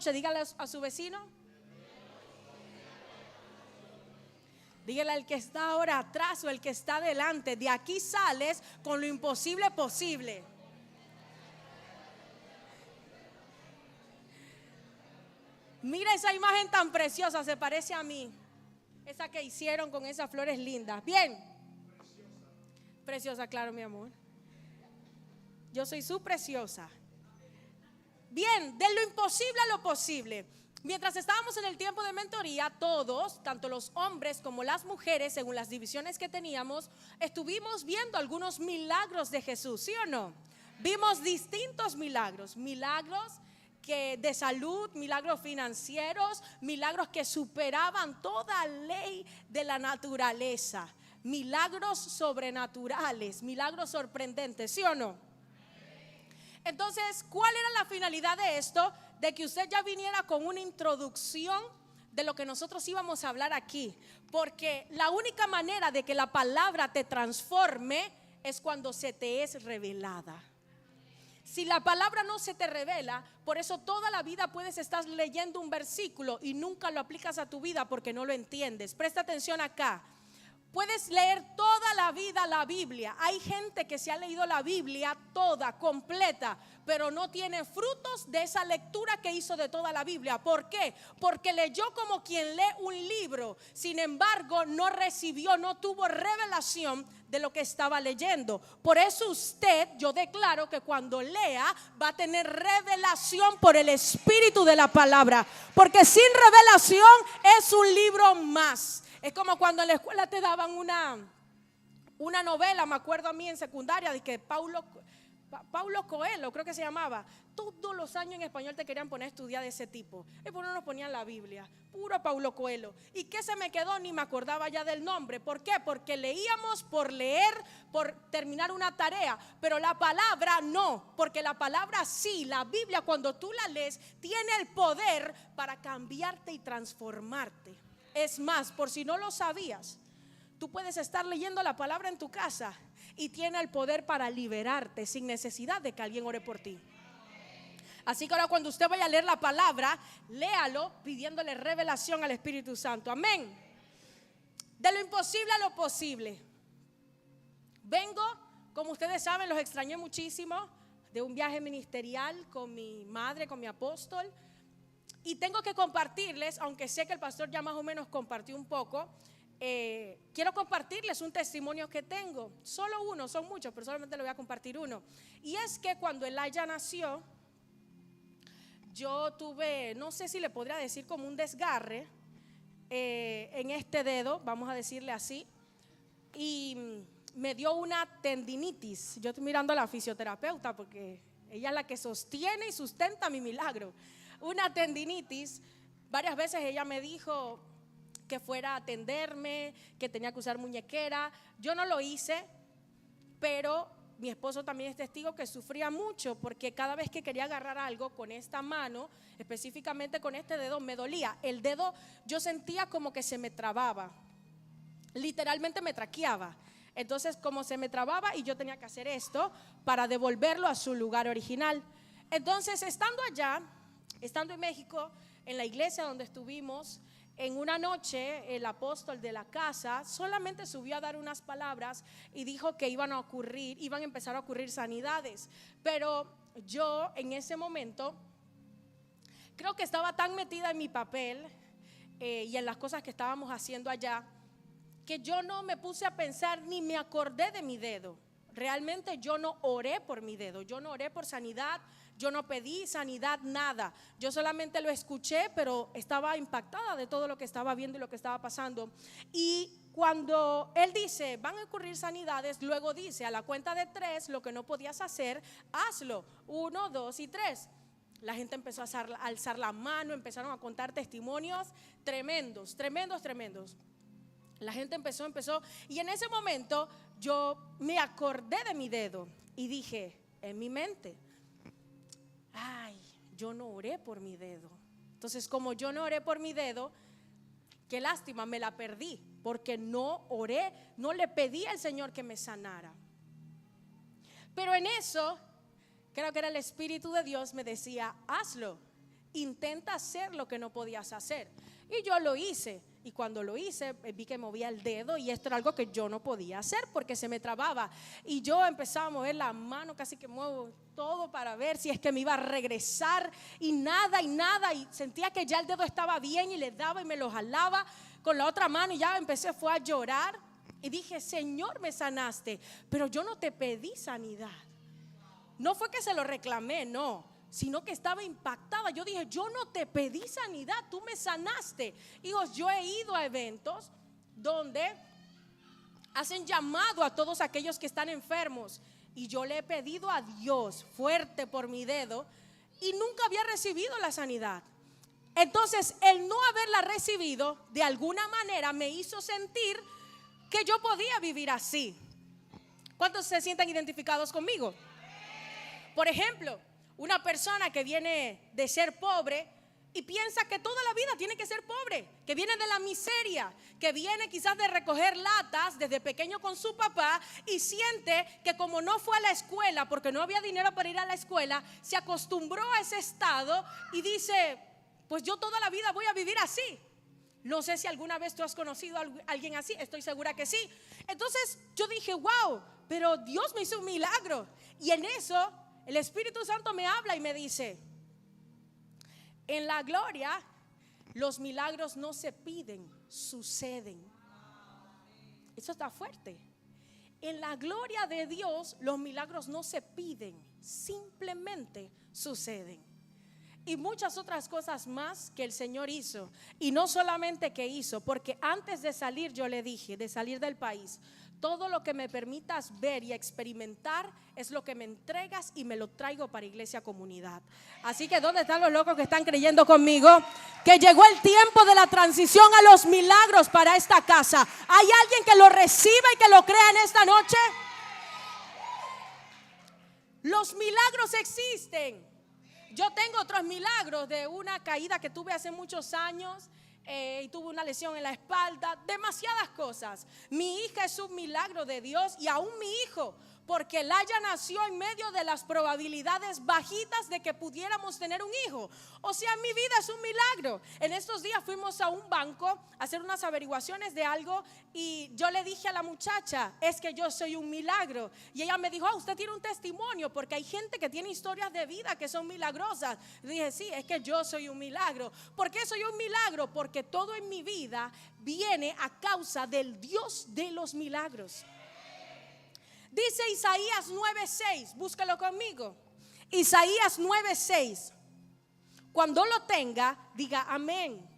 noche, dígale a su vecino. Dígale al que está ahora atrás o el que está adelante, de aquí sales con lo imposible posible. Mira esa imagen tan preciosa, se parece a mí. Esa que hicieron con esas flores lindas. Bien. Preciosa, claro, mi amor. Yo soy su preciosa. Bien, de lo imposible a lo posible. Mientras estábamos en el tiempo de mentoría, todos, tanto los hombres como las mujeres, según las divisiones que teníamos, estuvimos viendo algunos milagros de Jesús, ¿sí o no? Vimos distintos milagros, milagros que de salud, milagros financieros, milagros que superaban toda ley de la naturaleza, milagros sobrenaturales, milagros sorprendentes, ¿sí o no? Entonces, ¿cuál era la finalidad de esto? De que usted ya viniera con una introducción de lo que nosotros íbamos a hablar aquí, porque la única manera de que la palabra te transforme es cuando se te es revelada. Si la palabra no se te revela, por eso toda la vida puedes estar leyendo un versículo y nunca lo aplicas a tu vida porque no lo entiendes. Presta atención acá. Puedes leer toda la vida la Biblia. Hay gente que se ha leído la Biblia toda, completa, pero no tiene frutos de esa lectura que hizo de toda la Biblia. ¿Por qué? Porque leyó como quien lee un libro. Sin embargo, no recibió, no tuvo revelación de lo que estaba leyendo. Por eso usted, yo declaro que cuando lea va a tener revelación por el Espíritu de la palabra. Porque sin revelación es un libro más. Es como cuando en la escuela te daban una novela, me acuerdo a mí en secundaria, de que Paulo Coelho, creo que se llamaba. Todos los años en español te querían poner a estudiar de ese tipo. Y por no nos ponían la Biblia, puro Paulo Coelho. ¿Y qué se me quedó? Ni me acordaba ya del nombre. ¿Por qué? Porque leíamos por leer, por terminar una tarea. Pero la palabra no, porque la palabra sí, la Biblia cuando tú la lees, tiene el poder para cambiarte y transformarte. Es más, por si no lo sabías, tú puedes estar leyendo la palabra en tu casa y tiene el poder para liberarte sin necesidad de que alguien ore por ti. Así que ahora cuando usted vaya a leer la palabra, léalo pidiéndole revelación al Espíritu Santo. Amén. De lo imposible a lo posible. Vengo, como ustedes saben, los extrañé muchísimo, de un viaje ministerial con mi madre, con mi apóstol. Y tengo que compartirles, aunque sé que el pastor ya más o menos compartió un poco, quiero compartirles un testimonio que tengo. Solo uno, son muchos, pero solamente le voy a compartir uno. Y es que cuando Elijah nació, yo tuve, no sé si le podría decir como un desgarre en este dedo, vamos a decirle así. Y me dio una tendinitis. Yo estoy mirando a la fisioterapeuta porque ella es la que sostiene y sustenta mi milagro. Una tendinitis. Varias veces ella me dijo que fuera a atenderme, que tenía que usar muñequera. Yo no lo hice, pero mi esposo también es testigo que sufría mucho porque cada vez que quería agarrar algo con esta mano, específicamente con este dedo, me dolía. El dedo yo sentía como que se me trababa, literalmente me traqueaba. Entonces como se me trababa y yo tenía que hacer esto para devolverlo a su lugar original. Entonces estando allá, estando en México, en la iglesia donde estuvimos, en una noche el apóstol de la casa solamente subió a dar unas palabras y dijo que iban a empezar a ocurrir sanidades. Pero yo en ese momento creo que estaba tan metida en mi papel y en las cosas que estábamos haciendo allá, que yo no me puse a pensar ni me acordé de mi dedo. Realmente yo no oré por mi dedo, yo no oré por sanidad, yo no pedí sanidad, nada. Yo solamente lo escuché, pero estaba impactada de todo lo que estaba viendo y lo que estaba pasando. Y cuando él dice, van a ocurrir sanidades, luego dice, a la cuenta de 3, lo que no podías hacer, hazlo. 1, 2 y 3. La gente empezó a alzar la mano, empezaron a contar testimonios tremendos. La gente empezó y en ese momento yo me acordé de mi dedo y dije en mi mente, ay, yo no oré por mi dedo. Entonces como yo no oré por mi dedo, qué lástima, me la perdí porque no oré, no le pedí al Señor que me sanara. Pero en eso, creo que era el Espíritu de Dios me decía, hazlo. intenta hacer lo que no podías hacer. Y yo lo hice. Y cuando lo hice, vi que movía el dedo y esto era algo que yo no podía hacer porque se me trababa. Y yo empezaba a mover la mano, casi que muevo todo para ver si es que me iba a regresar y nada. Y sentía que ya el dedo estaba bien y le daba y me lo jalaba con la otra mano y ya fue a llorar. Y dije, Señor, me sanaste, pero yo no te pedí sanidad. No fue que se lo reclamé, no, sino que estaba impactada. Yo dije, yo no te pedí sanidad, tú me sanaste. Hijos, yo he ido a eventos donde hacen llamado a todos aquellos que están enfermos y yo le he pedido a Dios fuerte por mi dedo y nunca había recibido la sanidad. Entonces, el no haberla recibido de alguna manera me hizo sentir que yo podía vivir así. ¿Cuántos se sientan identificados conmigo? Por ejemplo, una persona que viene de ser pobre y piensa que toda la vida tiene que ser pobre, que viene de la miseria, que viene quizás de recoger latas desde pequeño con su papá y siente que como no fue a la escuela porque no había dinero para ir a la escuela, se acostumbró a ese estado y dice, pues yo toda la vida voy a vivir así. No sé si alguna vez tú has conocido a alguien así, estoy segura que sí. Entonces yo dije, wow, pero Dios me hizo un milagro. Y en eso el Espíritu Santo me habla y me dice, en la gloria los milagros no se piden, suceden. Eso está fuerte. En la gloria de Dios los milagros no se piden, simplemente suceden. Y muchas otras cosas más que el Señor hizo. Y no solamente que hizo, porque antes de salir yo le dije, de salir del país, todo lo que me permitas ver y experimentar es lo que me entregas y me lo traigo para Iglesia Comunidad. Así que ¿dónde están los locos que están creyendo conmigo? Que llegó el tiempo de la transición a los milagros para esta casa. ¿Hay alguien que lo reciba y que lo crea en esta noche? Los milagros existen. Yo tengo otros milagros de una caída que tuve hace muchos años y tuve una lesión en la espalda, demasiadas cosas. Mi hija es un milagro de Dios y aún mi hijo, porque Laya nació en medio de las probabilidades bajitas de que pudiéramos tener un hijo. O sea, mi vida es un milagro. En estos días fuimos a un banco a hacer unas averiguaciones de algo y yo le dije a la muchacha, es que yo soy un milagro. Y ella me dijo, usted tiene un testimonio, porque hay gente que tiene historias de vida que son milagrosas. Le dije, sí, es que yo soy un milagro. ¿Por qué soy un milagro? Porque todo en mi vida viene a causa del Dios de los milagros. Dice Isaías 9:6, búscalo conmigo. Isaías 9:6. Cuando lo tenga, diga amén.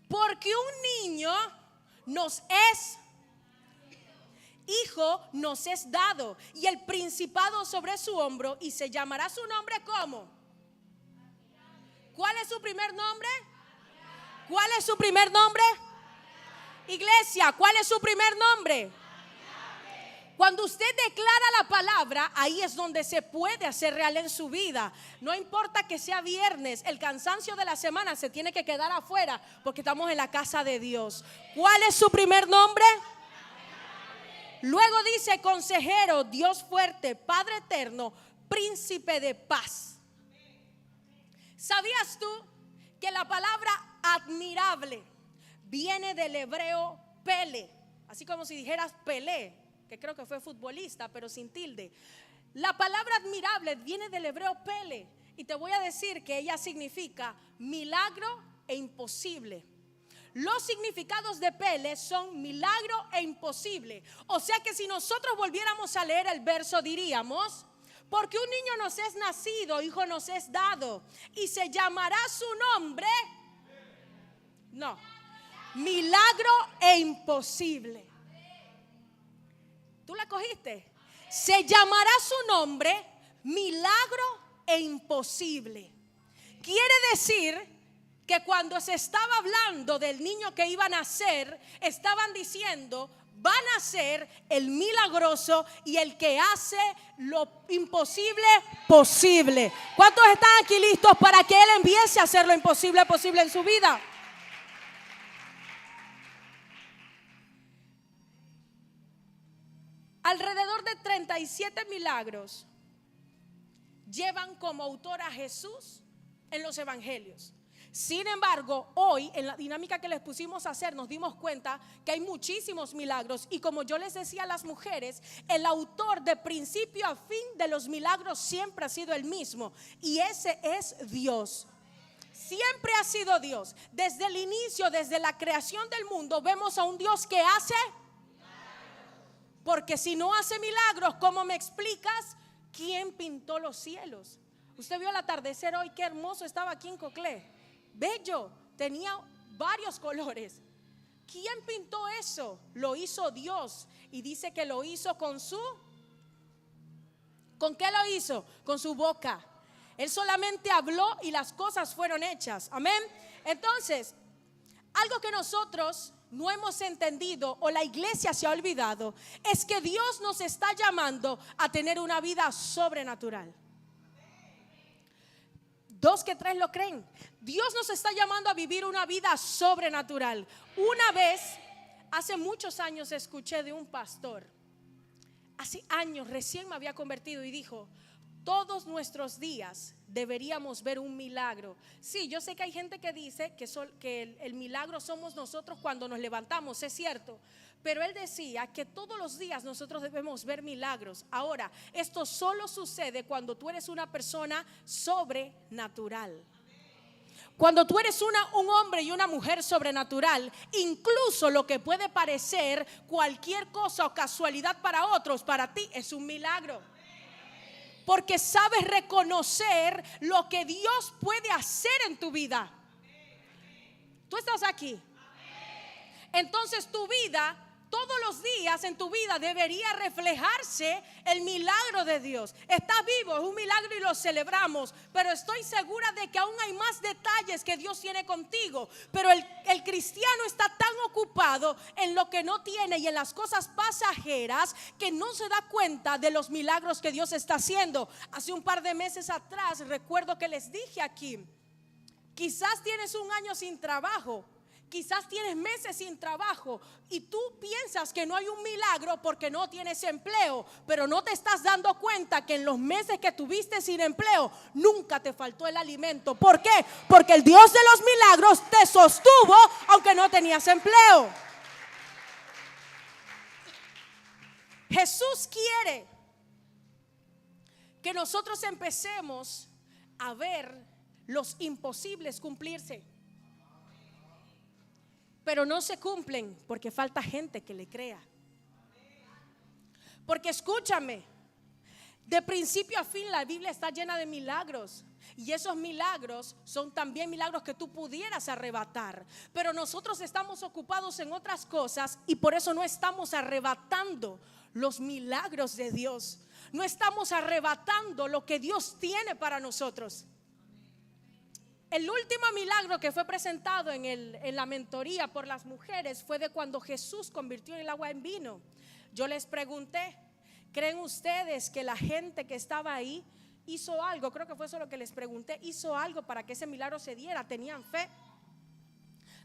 Porque un niño nos es hijo, nos es dado, y el principado sobre su hombro, y se llamará su nombre ¿cómo? ¿Cuál es su primer nombre? ¿Cuál es su primer nombre? Iglesia, ¿cuál es su primer nombre? Cuando usted declara la palabra, ahí es donde se puede hacer real en su vida. No importa que sea viernes, el cansancio de la semana se tiene que quedar afuera porque estamos en la casa de Dios. ¿Cuál es su primer nombre? Luego dice consejero, Dios fuerte, Padre eterno, príncipe de paz. ¿Sabías tú que la palabra admirable viene del hebreo Pele? Así como si dijeras Pelé, que creo que fue futbolista, pero sin tilde. La palabra admirable viene del hebreo Pele, y te voy a decir que ella significa milagro e imposible. Los significados de Pele son milagro e imposible. O sea que si nosotros volviéramos a leer el verso diríamos, porque un niño nos es nacido, hijo nos es dado, y se llamará su nombre, no, milagro e imposible. ¿Tú la cogiste? Se llamará su nombre milagro e imposible. Quiere decir que cuando se estaba hablando del niño que iba a nacer, estaban diciendo, va a nacer el milagroso y el que hace lo imposible posible. ¿Cuántos están aquí listos para que él empiece a hacer lo imposible posible en su vida? Alrededor de 37 milagros llevan como autor a Jesús en los evangelios. Sin embargo, hoy en la dinámica que les pusimos a hacer nos dimos cuenta que hay muchísimos milagros, y como yo les decía a las mujeres, el autor de principio a fin de los milagros siempre ha sido el mismo, y ese es Dios. Siempre ha sido Dios. Desde el inicio, desde la creación del mundo, vemos a un Dios que hace. Porque si no hace milagros, ¿cómo me explicas quién pintó los cielos? Usted vio el atardecer hoy, qué hermoso estaba aquí en Coclé. Bello, tenía varios colores. ¿Quién pintó eso? Lo hizo Dios, y dice que lo hizo con ¿con qué lo hizo? Con su boca. Él solamente habló y las cosas fueron hechas. Amén. Entonces, algo que nosotros no hemos entendido, o la iglesia se ha olvidado, es que Dios nos está llamando a tener una vida sobrenatural. 2 que 3 lo creen. Dios nos está llamando a vivir una vida sobrenatural. Una vez, hace muchos años, escuché de un pastor. Hace años, recién me había convertido, y dijo: todos nuestros días deberíamos ver un milagro. Sí, yo sé que hay gente que dice que el milagro somos nosotros cuando nos levantamos, es cierto. Pero él decía que todos los días nosotros debemos ver milagros. Ahora, esto solo sucede cuando tú eres una persona sobrenatural. Cuando tú eres un hombre y una mujer sobrenatural, incluso lo que puede parecer cualquier cosa o casualidad para otros, para ti es un milagro. Porque sabes reconocer lo que Dios puede hacer en tu vida. Tú estás aquí. Entonces tu vida, todos los días en tu vida debería reflejarse el milagro de Dios. Estás vivo, es un milagro y lo celebramos, pero estoy segura de que aún hay más detalles que Dios tiene contigo. Pero el cristiano está tan ocupado en lo que no tiene y en las cosas pasajeras que no se da cuenta de los milagros que Dios está haciendo. Hace un par de meses atrás recuerdo que les dije aquí: quizás tienes un año sin trabajo, quizás tienes meses sin trabajo, y tú piensas que no hay un milagro porque no tienes empleo, pero no te estás dando cuenta que en los meses que tuviste sin empleo nunca te faltó el alimento. ¿Por qué? Porque el Dios de los milagros te sostuvo aunque no tenías empleo. Jesús quiere que nosotros empecemos a ver los imposibles cumplirse. Pero no se cumplen porque falta gente que le crea. Porque escúchame, de principio a fin la Biblia está llena de milagros, y esos milagros son también milagros que tú pudieras arrebatar. Pero nosotros estamos ocupados en otras cosas, y por eso no estamos arrebatando los milagros de Dios. No estamos arrebatando lo que Dios tiene para nosotros. El último milagro que fue presentado en la mentoría por las mujeres fue de cuando Jesús convirtió el agua en vino. Yo les pregunté: ¿creen ustedes que la gente que estaba ahí hizo algo? Creo que fue eso lo que les pregunté. ¿Hizo algo para que ese milagro se diera? ¿Tenían fe?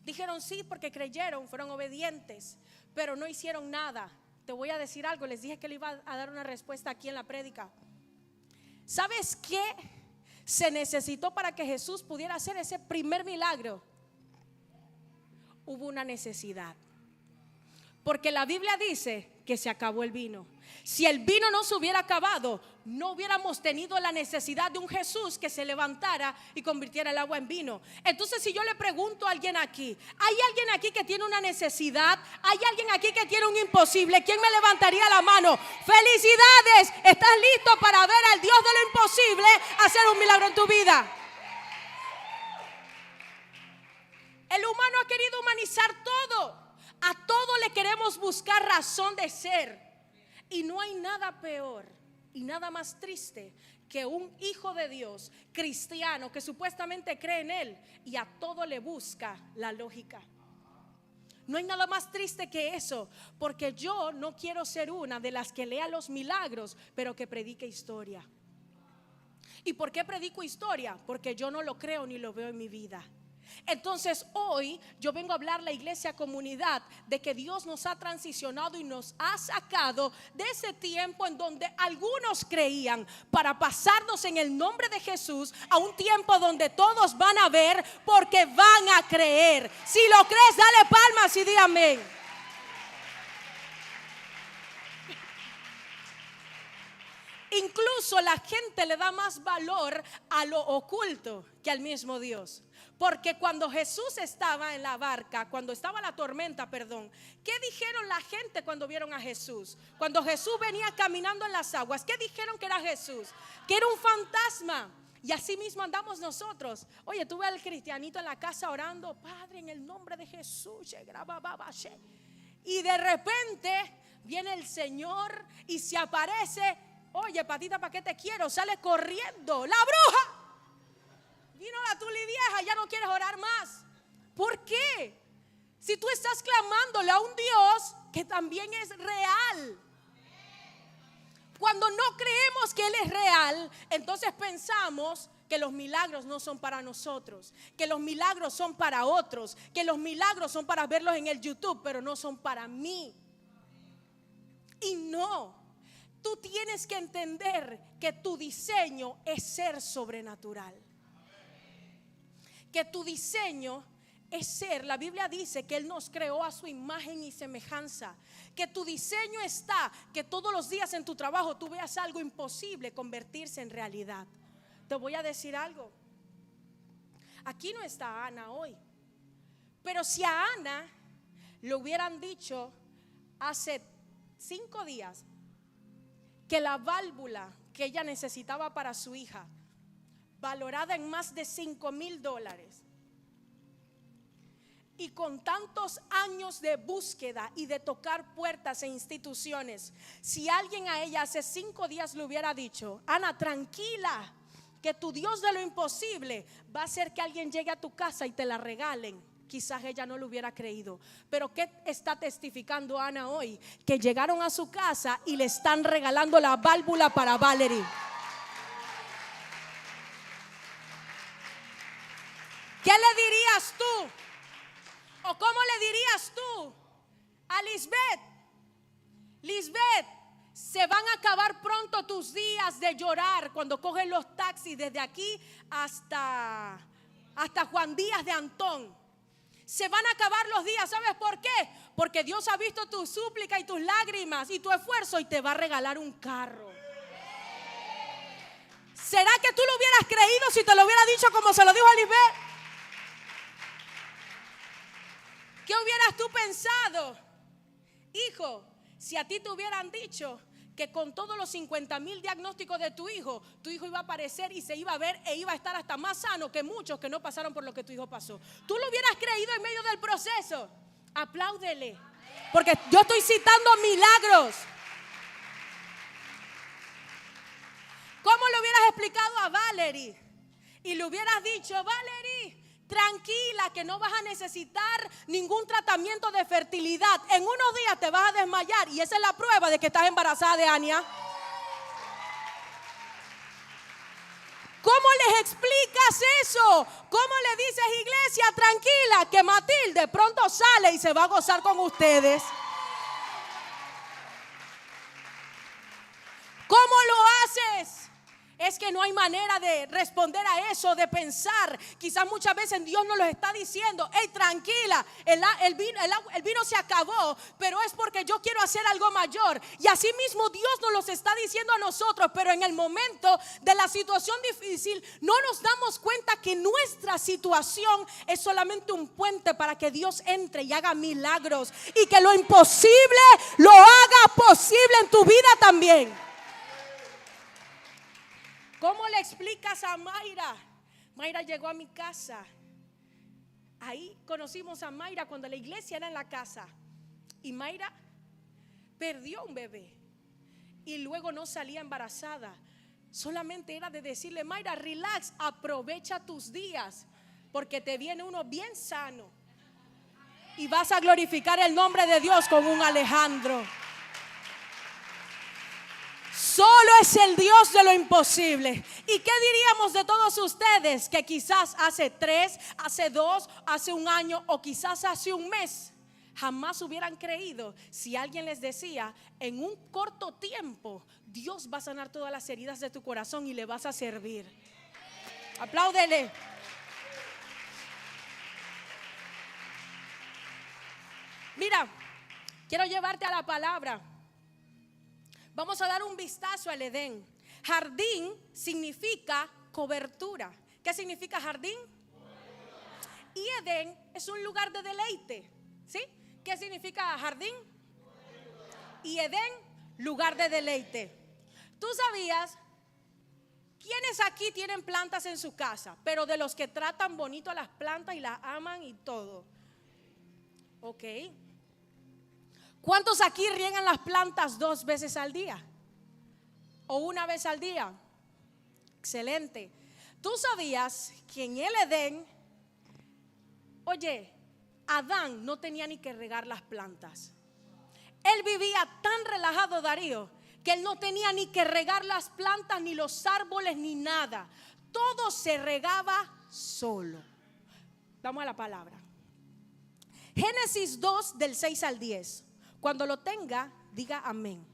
Dijeron sí, porque creyeron, fueron obedientes, pero no hicieron nada. Te voy a decir algo, les dije que le iba a dar una respuesta aquí en la prédica. ¿Sabes qué se necesitó para que Jesús pudiera hacer ese primer milagro? Hubo una necesidad. Porque la Biblia dice que se acabó el vino. Si el vino no se hubiera acabado, no hubiéramos tenido la necesidad de un Jesús que se levantara y convirtiera el agua en vino. Entonces, si yo le pregunto a alguien aquí: ¿hay alguien aquí que tiene una necesidad? ¿Hay alguien aquí que tiene un imposible? ¿Quién me levantaría la mano? ¡Felicidades! Estás listo para ver al Dios de lo imposible hacer un milagro en tu vida. El humano ha querido humanizar todo. A todo le queremos buscar razón de ser. Y no hay nada peor y nada más triste que un hijo de Dios cristiano que supuestamente cree en Él y a todo le busca la lógica. No hay nada más triste que eso, porque yo no quiero ser una de las que lea los milagros, pero que predique historia. ¿Y por qué predico historia? Porque yo no lo creo ni lo veo en mi vida. Entonces hoy yo vengo a hablar a la iglesia comunidad de que Dios nos ha transicionado y nos ha sacado de ese tiempo en donde algunos creían, para pasarnos en el nombre de Jesús a un tiempo donde todos van a ver porque van a creer. Si lo crees, dale palmas y di amén. Incluso la gente le da más valor a lo oculto que al mismo Dios. Porque cuando Jesús estaba en la barca, cuando estaba la tormenta, ¿qué dijeron la gente cuando vieron a Jesús? Cuando Jesús venía caminando en las aguas, ¿qué dijeron que era Jesús? Que era un fantasma. Y así mismo andamos nosotros. Oye, tú ves al cristianito en la casa orando, Padre, en el nombre de Jesús. Y de repente viene el Señor y se aparece. Oye, patita, ¿para qué te quiero? Sale corriendo. ¡La bruja! Vino la tuli vieja, ya no quieres orar más. ¿Por qué? Si tú estás clamándole a un Dios que también es real. Cuando no creemos que Él es real, entonces pensamos que los milagros no son para nosotros, que los milagros son para otros, que los milagros son para verlos en el YouTube, pero no son para mí. Y no, tú tienes que entender que tu diseño es ser sobrenatural. Que tu diseño es ser, la Biblia dice que Él nos creó a su imagen y semejanza. Que tu diseño está, que todos los días en tu trabajo tú veas algo imposible convertirse en realidad. Te voy a decir algo. Aquí no está Ana hoy, pero si a Ana le hubieran dicho hace 5 días que la válvula que ella necesitaba para su hija, valorada en más de $5,000, y con tantos años de búsqueda y de tocar puertas e instituciones, si alguien a ella hace 5 días le hubiera dicho, Ana, tranquila, que tu Dios de lo imposible va a hacer que alguien llegue a tu casa y te la regalen, quizás ella no lo hubiera creído. Pero ¿qué está testificando Ana hoy? Que llegaron a su casa y le están regalando la válvula para Valerie. ¿Qué le dirías tú? ¿O cómo le dirías tú a Lisbeth? Lisbeth, se van a acabar pronto tus días de llorar cuando coges los taxis desde aquí hasta Juan Díaz de Antón. Se van a acabar los días, ¿sabes por qué? Porque Dios ha visto tu súplica y tus lágrimas y tu esfuerzo y te va a regalar un carro. ¿Será que tú lo hubieras creído si te lo hubiera dicho como se lo dijo a Lisbeth? ¿Qué hubieras tú pensado? Hijo, si a ti te hubieran dicho que con todos los 50,000 diagnósticos de tu hijo iba a aparecer y se iba a ver e iba a estar hasta más sano que muchos que no pasaron por lo que tu hijo pasó. ¿Tú lo hubieras creído en medio del proceso? Apláudele, porque yo estoy citando milagros. ¿Cómo le hubieras explicado a Valerie? Y le hubieras dicho, Valerie, tranquila, que no vas a necesitar ningún tratamiento de fertilidad. En unos días te vas a desmayar y esa es la prueba de que estás embarazada de Ania. ¿Cómo les explicas eso? ¿Cómo le dices, iglesia, tranquila, que Matilde pronto sale y se va a gozar con ustedes? ¿Cómo lo haces? Es que no hay manera de responder a eso, de pensar. Quizás muchas veces Dios nos lo está diciendo, hey, tranquila, el vino se acabó, pero es porque yo quiero hacer algo mayor. Y así mismo Dios nos los está diciendo a nosotros, pero en el momento de la situación difícil no nos damos cuenta que nuestra situación es solamente un puente para que Dios entre y haga milagros, y que lo imposible lo haga posible en tu vida también. ¿Cómo le explicas a Mayra? Mayra llegó a mi casa. Ahí conocimos a Mayra cuando la iglesia era en la casa. Y Mayra perdió un bebé. Y luego no salía embarazada. Solamente era de decirle, Mayra, relax, aprovecha tus días, porque te viene uno bien sano. Y vas a glorificar el nombre de Dios con un Alejandro. Solo es el Dios de lo imposible. ¿Y qué diríamos de todos ustedes que quizás hace 3, hace 2, hace un año o quizás hace un mes jamás hubieran creído si alguien les decía: en un corto tiempo Dios va a sanar todas las heridas de tu corazón y le vas a servir? Apláudele. Mira, quiero llevarte a la palabra. Vamos a dar un vistazo al Edén. Jardín significa cobertura. ¿Qué significa jardín? Y Edén es un lugar de deleite. ¿Sí? ¿Qué significa jardín? Y Edén, lugar de deleite. ¿Tú sabías quiénes aquí tienen plantas en su casa? Pero de los que tratan bonito a las plantas y las aman y todo. Ok. ¿Cuántos aquí riegan las plantas 2 veces al día? ¿O 1 vez al día? Excelente. ¿Tú sabías que en el Edén, oye, Adán no tenía ni que regar las plantas? Él vivía tan relajado, Darío, que él no tenía ni que regar las plantas, ni los árboles, ni nada. Todo se regaba solo. Vamos a la palabra. Génesis 2 del 6 al 10. Cuando lo tenga, diga amén.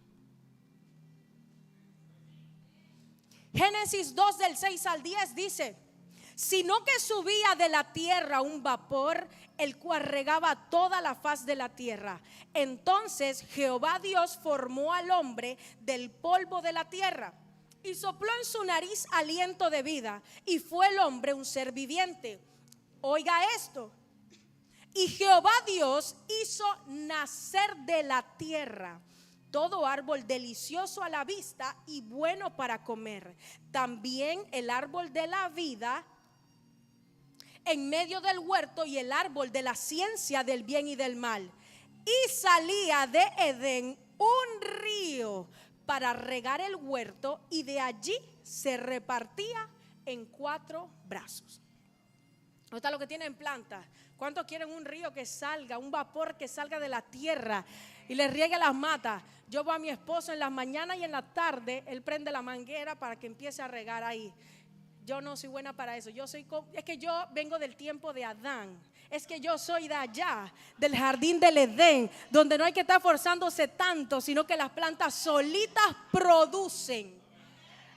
Génesis 2 del 6 al 10 dice: sino que subía de la tierra un vapor, el cual regaba toda la faz de la tierra. Entonces Jehová Dios formó al hombre del polvo de la tierra y sopló en su nariz aliento de vida, y fue el hombre un ser viviente. Oiga esto. Y Jehová Dios hizo nacer de la tierra todo árbol delicioso a la vista y bueno para comer, también el árbol de la vida en medio del huerto y el árbol de la ciencia del bien y del mal. Y salía de Edén un río para regar el huerto, y de allí se repartía en 4 brazos. ¿No está lo que tienen plantas? ¿Cuántos quieren un río que salga, un vapor que salga de la tierra y le riegue las matas? Yo voy a mi esposo en las mañanas y en la tarde, él prende la manguera para que empiece a regar ahí. Yo no soy buena para eso. Es que yo vengo del tiempo de Adán. Es que yo soy de allá, del jardín del Edén, donde no hay que estar forzándose tanto, sino que las plantas solitas producen.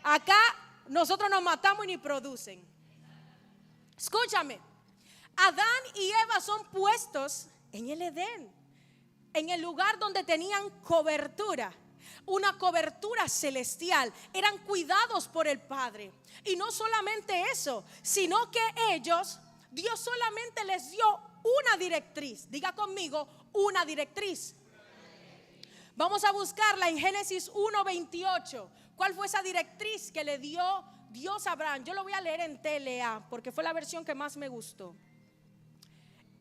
Acá nosotros nos matamos y ni producen. Escúchame, Adán y Eva son puestos en el Edén, en el lugar donde tenían cobertura, una cobertura celestial. Eran cuidados por el Padre. Y no solamente eso, sino que Dios solamente les dio una directriz. Diga conmigo, una directriz. Vamos a buscarla en Génesis 1:28. ¿Cuál fue esa directriz que le dio Dios a Abraham? Yo lo voy a leer en TLA porque fue la versión que más me gustó.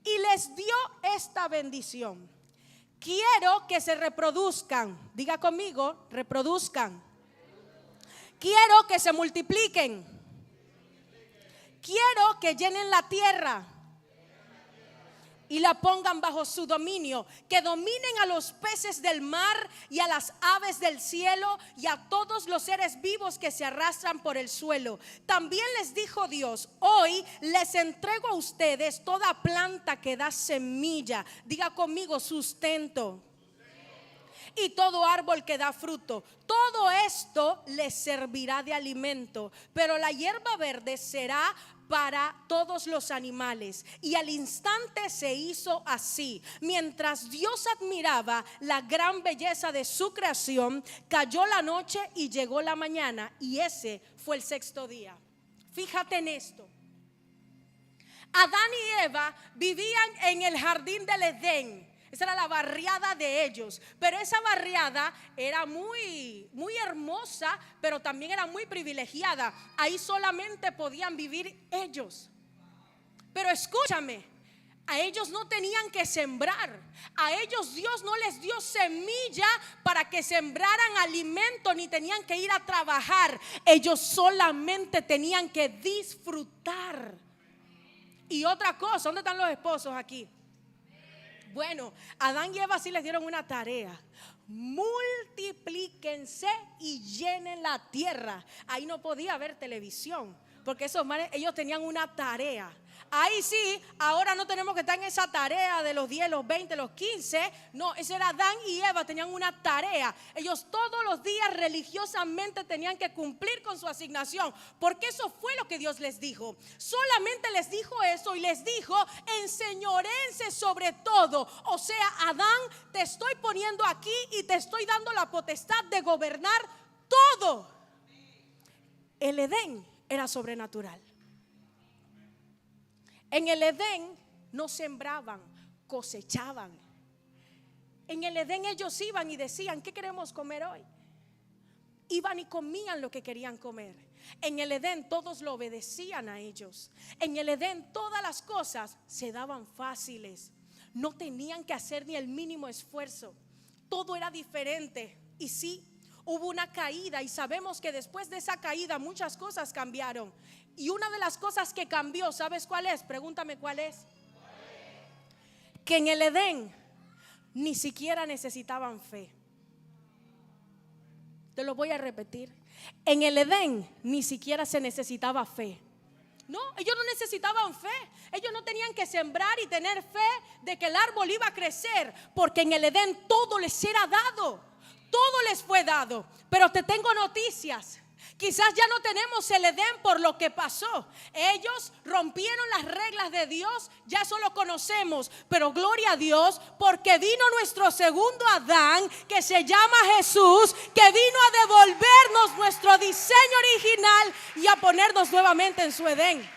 Y les dio esta bendición: quiero que se reproduzcan. Diga conmigo, reproduzcan. Quiero que se multipliquen. Quiero que llenen la tierra y la pongan bajo su dominio, que dominen a los peces del mar y a las aves del cielo y a todos los seres vivos que se arrastran por el suelo. También les dijo Dios: hoy les entrego a ustedes toda planta que da semilla. Diga conmigo, sustento. Y todo árbol que da fruto. Todo esto les servirá de alimento, pero la hierba verde será para todos los animales. Y al instante se hizo así. Mientras Dios admiraba la gran belleza de su creación, cayó la noche y llegó la mañana, y ese fue el 6º día. Fíjate en esto. Adán y Eva vivían en el jardín del Edén. Esa era la barriada de ellos. Pero esa barriada era muy hermosa, pero también era muy privilegiada. Ahí solamente podían vivir ellos. Pero escúchame, a ellos no tenían que sembrar. A ellos Dios no les dio semilla para que sembraran alimento, ni tenían que ir a trabajar. Ellos solamente tenían que disfrutar. Y otra cosa, ¿dónde están los esposos aquí? Bueno, Adán y Eva sí les dieron una tarea. Multiplíquense y llenen la tierra. Ahí no podía haber televisión, porque ellos tenían una tarea. Ahí sí, ahora no tenemos que estar en esa tarea de los 10, los 20, los 15. No, eso era Adán y Eva, tenían una tarea. Ellos todos los días religiosamente tenían que cumplir con su asignación, porque eso fue lo que Dios les dijo. Solamente les dijo eso y les dijo: enseñoréense sobre todo. O sea, Adán, te estoy poniendo aquí y te estoy dando la potestad de gobernar todo. El Edén era sobrenatural. En el Edén no sembraban, cosechaban. En el Edén ellos iban y decían: ¿qué queremos comer hoy? Iban y comían lo que querían comer. En el Edén todos lo obedecían a ellos. En el Edén todas las cosas se daban fáciles. No tenían que hacer ni el mínimo esfuerzo. Todo era diferente. Y sí, hubo una caída y sabemos que después de esa caída muchas cosas cambiaron. Y una de las cosas que cambió, ¿sabes cuál es? Pregúntame cuál es. Que en el Edén ni siquiera necesitaban fe. Te lo voy a repetir. En el Edén ni siquiera se necesitaba fe. No, ellos no necesitaban fe. Ellos no tenían que sembrar y tener fe de que el árbol iba a crecer, porque en el Edén todo les era dado. Todo les fue dado. Pero te tengo noticias. Quizás ya no tenemos el Edén por lo que pasó. Ellos rompieron las reglas de Dios, ya eso lo conocemos. Pero gloria a Dios, porque vino nuestro segundo Adán, que se llama Jesús, que vino a devolvernos nuestro diseño original y a ponernos nuevamente en su Edén.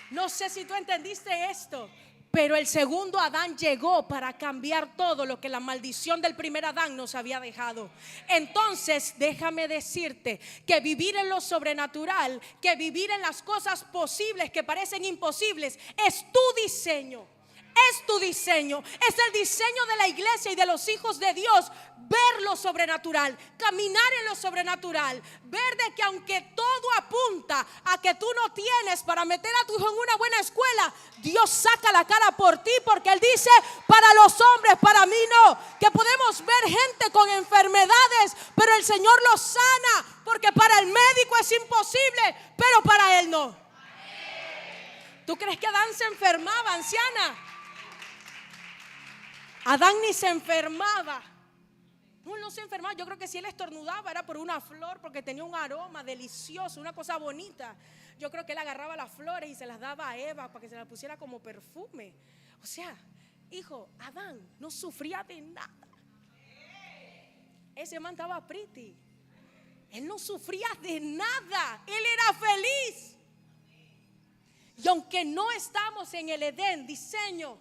No sé si tú entendiste esto, pero el segundo Adán llegó para cambiar todo lo que la maldición del primer Adán nos había dejado. Entonces, déjame decirte que vivir en lo sobrenatural, que vivir en las cosas posibles que parecen imposibles, es tu diseño. Es tu diseño, es el diseño de la iglesia y de los hijos de Dios. Ver lo sobrenatural, caminar en lo sobrenatural, ver de que aunque todo apunta a que tú no tienes para meter a tu hijo en una buena escuela, Dios saca la cara por ti, porque Él dice: para los hombres, para mí no. Que podemos ver gente con enfermedades, pero el Señor los sana, porque para el médico es imposible, pero para Él no. ¿Tú crees que Adán se enfermaba, anciana? Adán ni se enfermaba. No se enfermaba. Yo creo que si él estornudaba era por una flor, porque tenía un aroma delicioso, una cosa bonita. Yo creo que él agarraba las flores y se las daba a Eva para que se las pusiera como perfume. O sea, hijo, Adán no sufría de nada. Ese man estaba pretty. Él no sufría de nada. Él era feliz. Y aunque no estamos en el Edén, diseño,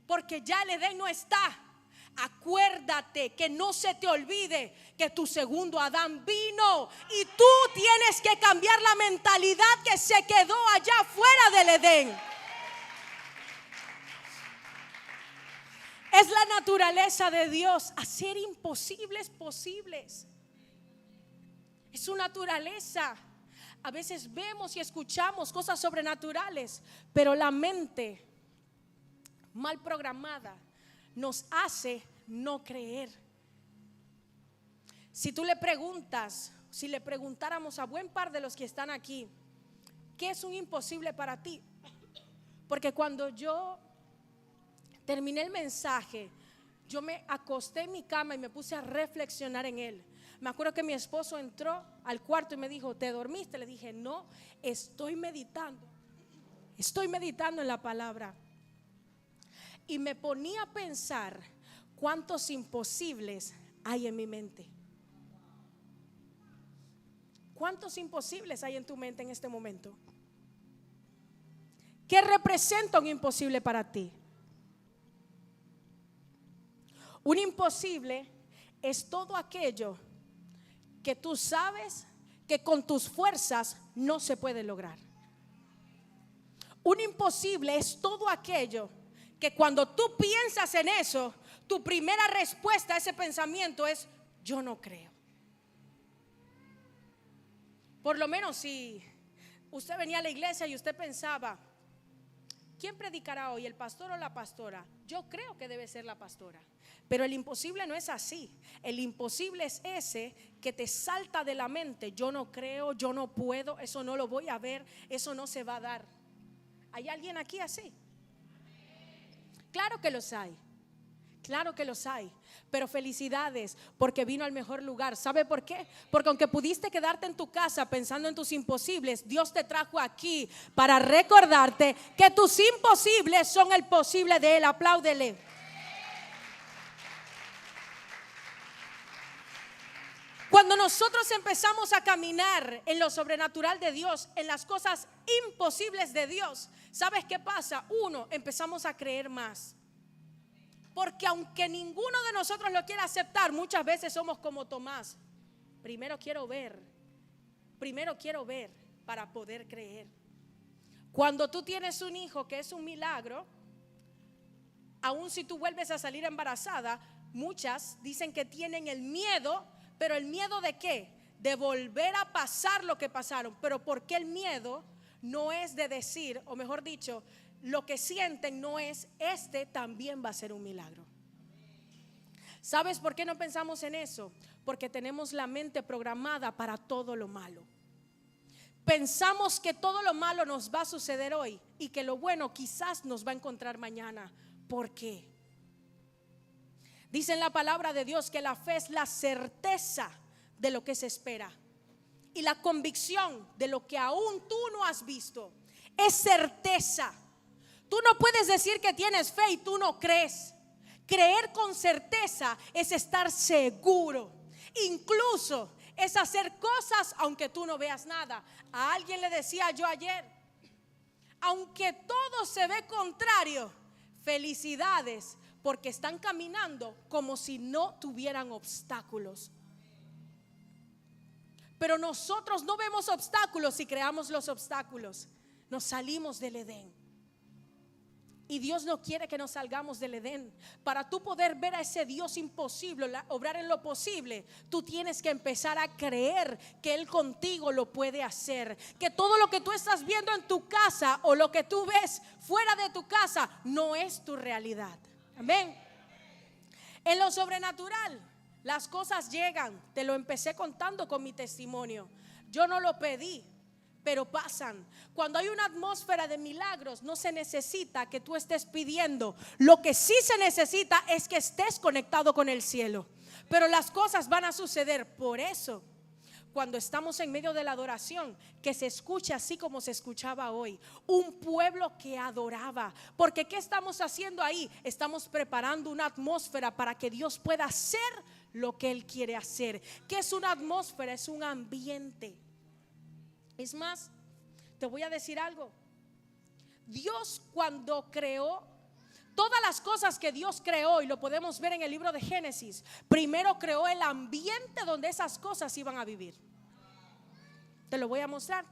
porque ya el Edén no está, acuérdate que no se te olvide que tu segundo Adán vino y tú tienes que cambiar la mentalidad que se quedó allá fuera del Edén. Es la naturaleza de Dios hacer imposibles posibles. Es su naturaleza. A veces vemos y escuchamos cosas sobrenaturales, pero la mente mal programada nos hace no creer. Si tú le preguntas, si le preguntáramos a buen par de los que están aquí, ¿qué es un imposible para ti? Porque cuando yo terminé el mensaje, yo me acosté en mi cama y me puse a reflexionar en él. Me acuerdo que mi esposo entró al cuarto y me dijo: ¿te dormiste? Le dije: no, estoy meditando en la palabra. Y me ponía a pensar cuántos imposibles hay en mi mente. ¿Cuántos imposibles hay en tu mente en este momento? ¿Qué representa un imposible para ti? Un imposible es todo aquello que tú sabes que con tus fuerzas no se puede lograr. Un imposible es todo aquello que cuando tú piensas en eso, tu primera respuesta a ese pensamiento es: yo no creo. Por lo menos si usted venía a la iglesia y usted pensaba: ¿quién predicará hoy, el pastor o la pastora? Yo creo que debe ser la pastora. Pero el imposible no es así. El imposible es ese que te salta de la mente. Yo no creo, yo no puedo, eso no lo voy a ver, eso no se va a dar. ¿Hay alguien aquí así? Claro que los hay. Claro que los hay, pero felicidades porque vino al mejor lugar. ¿Sabe por qué? Porque aunque pudiste quedarte en tu casa pensando en tus imposibles, Dios te trajo aquí para recordarte que tus imposibles son el posible de Él. Apláudele. Cuando nosotros empezamos a caminar en lo sobrenatural de Dios, en las cosas imposibles de Dios, ¿sabes qué pasa? Uno, empezamos a creer más. Porque aunque ninguno de nosotros lo quiera aceptar, muchas veces somos como Tomás. Primero quiero ver para poder creer. Cuando tú tienes un hijo que es un milagro, aun si tú vuelves a salir embarazada, muchas dicen que tienen el miedo, pero ¿el miedo de qué? De volver a pasar lo que pasaron. Pero ¿por qué el miedo? No es de decir, o mejor dicho, lo que sienten no es, este también va a ser un milagro. ¿Sabes por qué no pensamos en eso? Porque tenemos la mente programada para todo lo malo. Pensamos que todo lo malo nos va a suceder hoy y que lo bueno quizás nos va a encontrar mañana. ¿Por qué? Dice en la palabra de Dios que la fe es la certeza de lo que se espera y la convicción de lo que aún tú no has visto. Es certeza. Tú no puedes decir que tienes fe y tú no crees. Creer con certeza es estar seguro. Incluso es hacer cosas aunque tú no veas nada. A alguien le decía yo ayer, aunque todo se ve contrario, felicidades, porque están caminando como si no tuvieran obstáculos. Pero nosotros no vemos obstáculos y creamos los obstáculos. Nos salimos del Edén. Y Dios no quiere que nos salgamos del Edén. Para tú poder ver a ese Dios imposible, obrar en lo posible, tú tienes que empezar a creer que Él contigo lo puede hacer. Que todo lo que tú estás viendo en tu casa o lo que tú ves fuera de tu casa no es tu realidad. Amén. En lo sobrenatural, las cosas llegan. Te lo empecé contando con mi testimonio. Yo no lo pedí, pero pasan. Cuando hay una atmósfera de milagros, no se necesita que tú estés pidiendo. Lo que sí se necesita es que estés conectado con el cielo. Pero las cosas van a suceder. Por eso, cuando estamos en medio de la adoración, que se escuche así como se escuchaba hoy, un pueblo que adoraba. Porque ¿qué estamos haciendo ahí? Estamos preparando una atmósfera para que Dios pueda hacer lo que Él quiere hacer. ¿Qué es una atmósfera? Es un ambiente. Es más, te voy a decir algo. Dios, cuando creó todas las cosas que Dios creó, y lo podemos ver en el libro de Génesis, primero creó el ambiente donde esas cosas iban a vivir. Te lo voy a mostrar.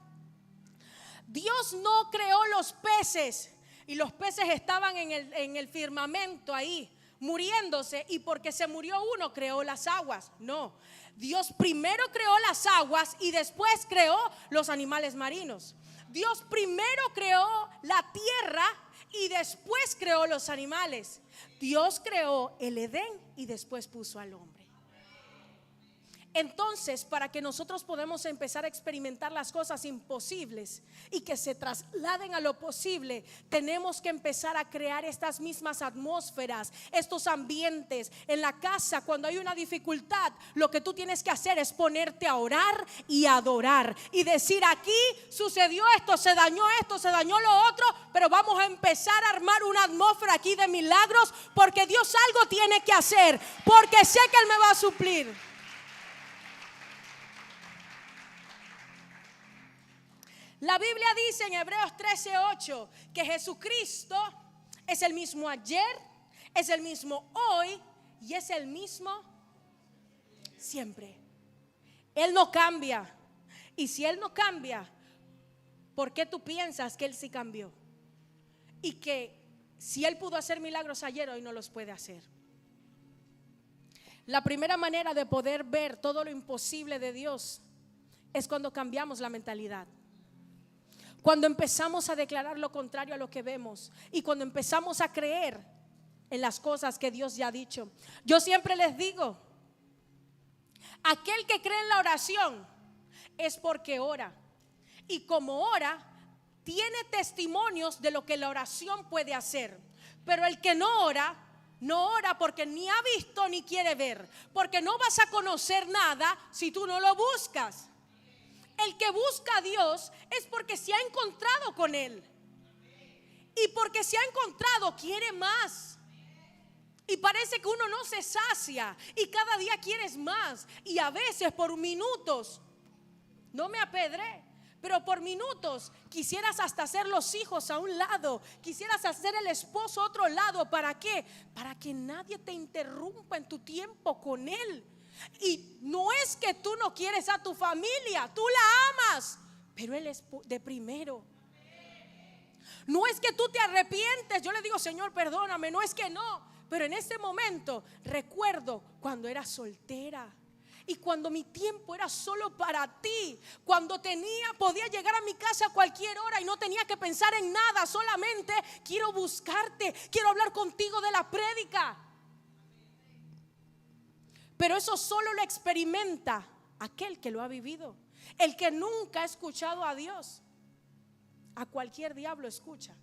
Dios no creó los peces y los peces estaban en el firmamento ahí muriéndose, y porque se murió uno creó las aguas. No, Dios primero creó las aguas y después creó los animales marinos. Dios primero creó la tierra y después creó los animales. Dios creó el Edén y después puso al hombre. Entonces, para que nosotros podamos empezar a experimentar las cosas imposibles y que se trasladen a lo posible, tenemos que empezar a crear estas mismas atmósferas, estos ambientes. En la casa, cuando hay una dificultad, lo que tú tienes que hacer es ponerte a orar y adorar y decir: aquí sucedió esto, se dañó lo otro, pero vamos a empezar a armar una atmósfera aquí de milagros, porque Dios algo tiene que hacer, porque sé que Él me va a suplir. La Biblia dice en Hebreos 13:8 que Jesucristo es el mismo ayer, es el mismo hoy y es el mismo siempre. Él no cambia. Y si Él no cambia, ¿por qué tú piensas que Él sí cambió? Y que si Él pudo hacer milagros ayer, hoy no los puede hacer. La primera manera de poder ver todo lo imposible de Dios es cuando cambiamos la mentalidad. Cuando empezamos a declarar lo contrario a lo que vemos y cuando empezamos a creer en las cosas que Dios ya ha dicho. Yo siempre les digo, aquel que cree en la oración es porque ora. Y como ora, tiene testimonios de lo que la oración puede hacer. Pero el que no ora porque ni ha visto ni quiere ver. Porque no vas a conocer nada si tú no lo buscas. El que busca a Dios es porque se ha encontrado con Él. Y porque se ha encontrado quiere más. Y parece que uno no se sacia y cada día quieres más. Y a veces por minutos, no me apedré, pero por minutos quisieras hasta hacer los hijos a un lado, quisieras hacer el esposo a otro lado. ¿Para qué? Para que nadie te interrumpa en tu tiempo con Él. Y no es que tú no quieres a tu familia, tú la amas, pero Él es de primero. No es que tú te arrepientes, yo le digo, Señor, perdóname, no es que no, pero en ese momento recuerdo cuando era soltera y cuando mi tiempo era solo para ti, cuando podía llegar a mi casa a cualquier hora y no tenía que pensar en nada, solamente quiero buscarte, quiero hablar contigo de la prédica. Pero eso solo lo experimenta aquel que lo ha vivido. El que nunca ha escuchado a Dios, a cualquier diablo escucha.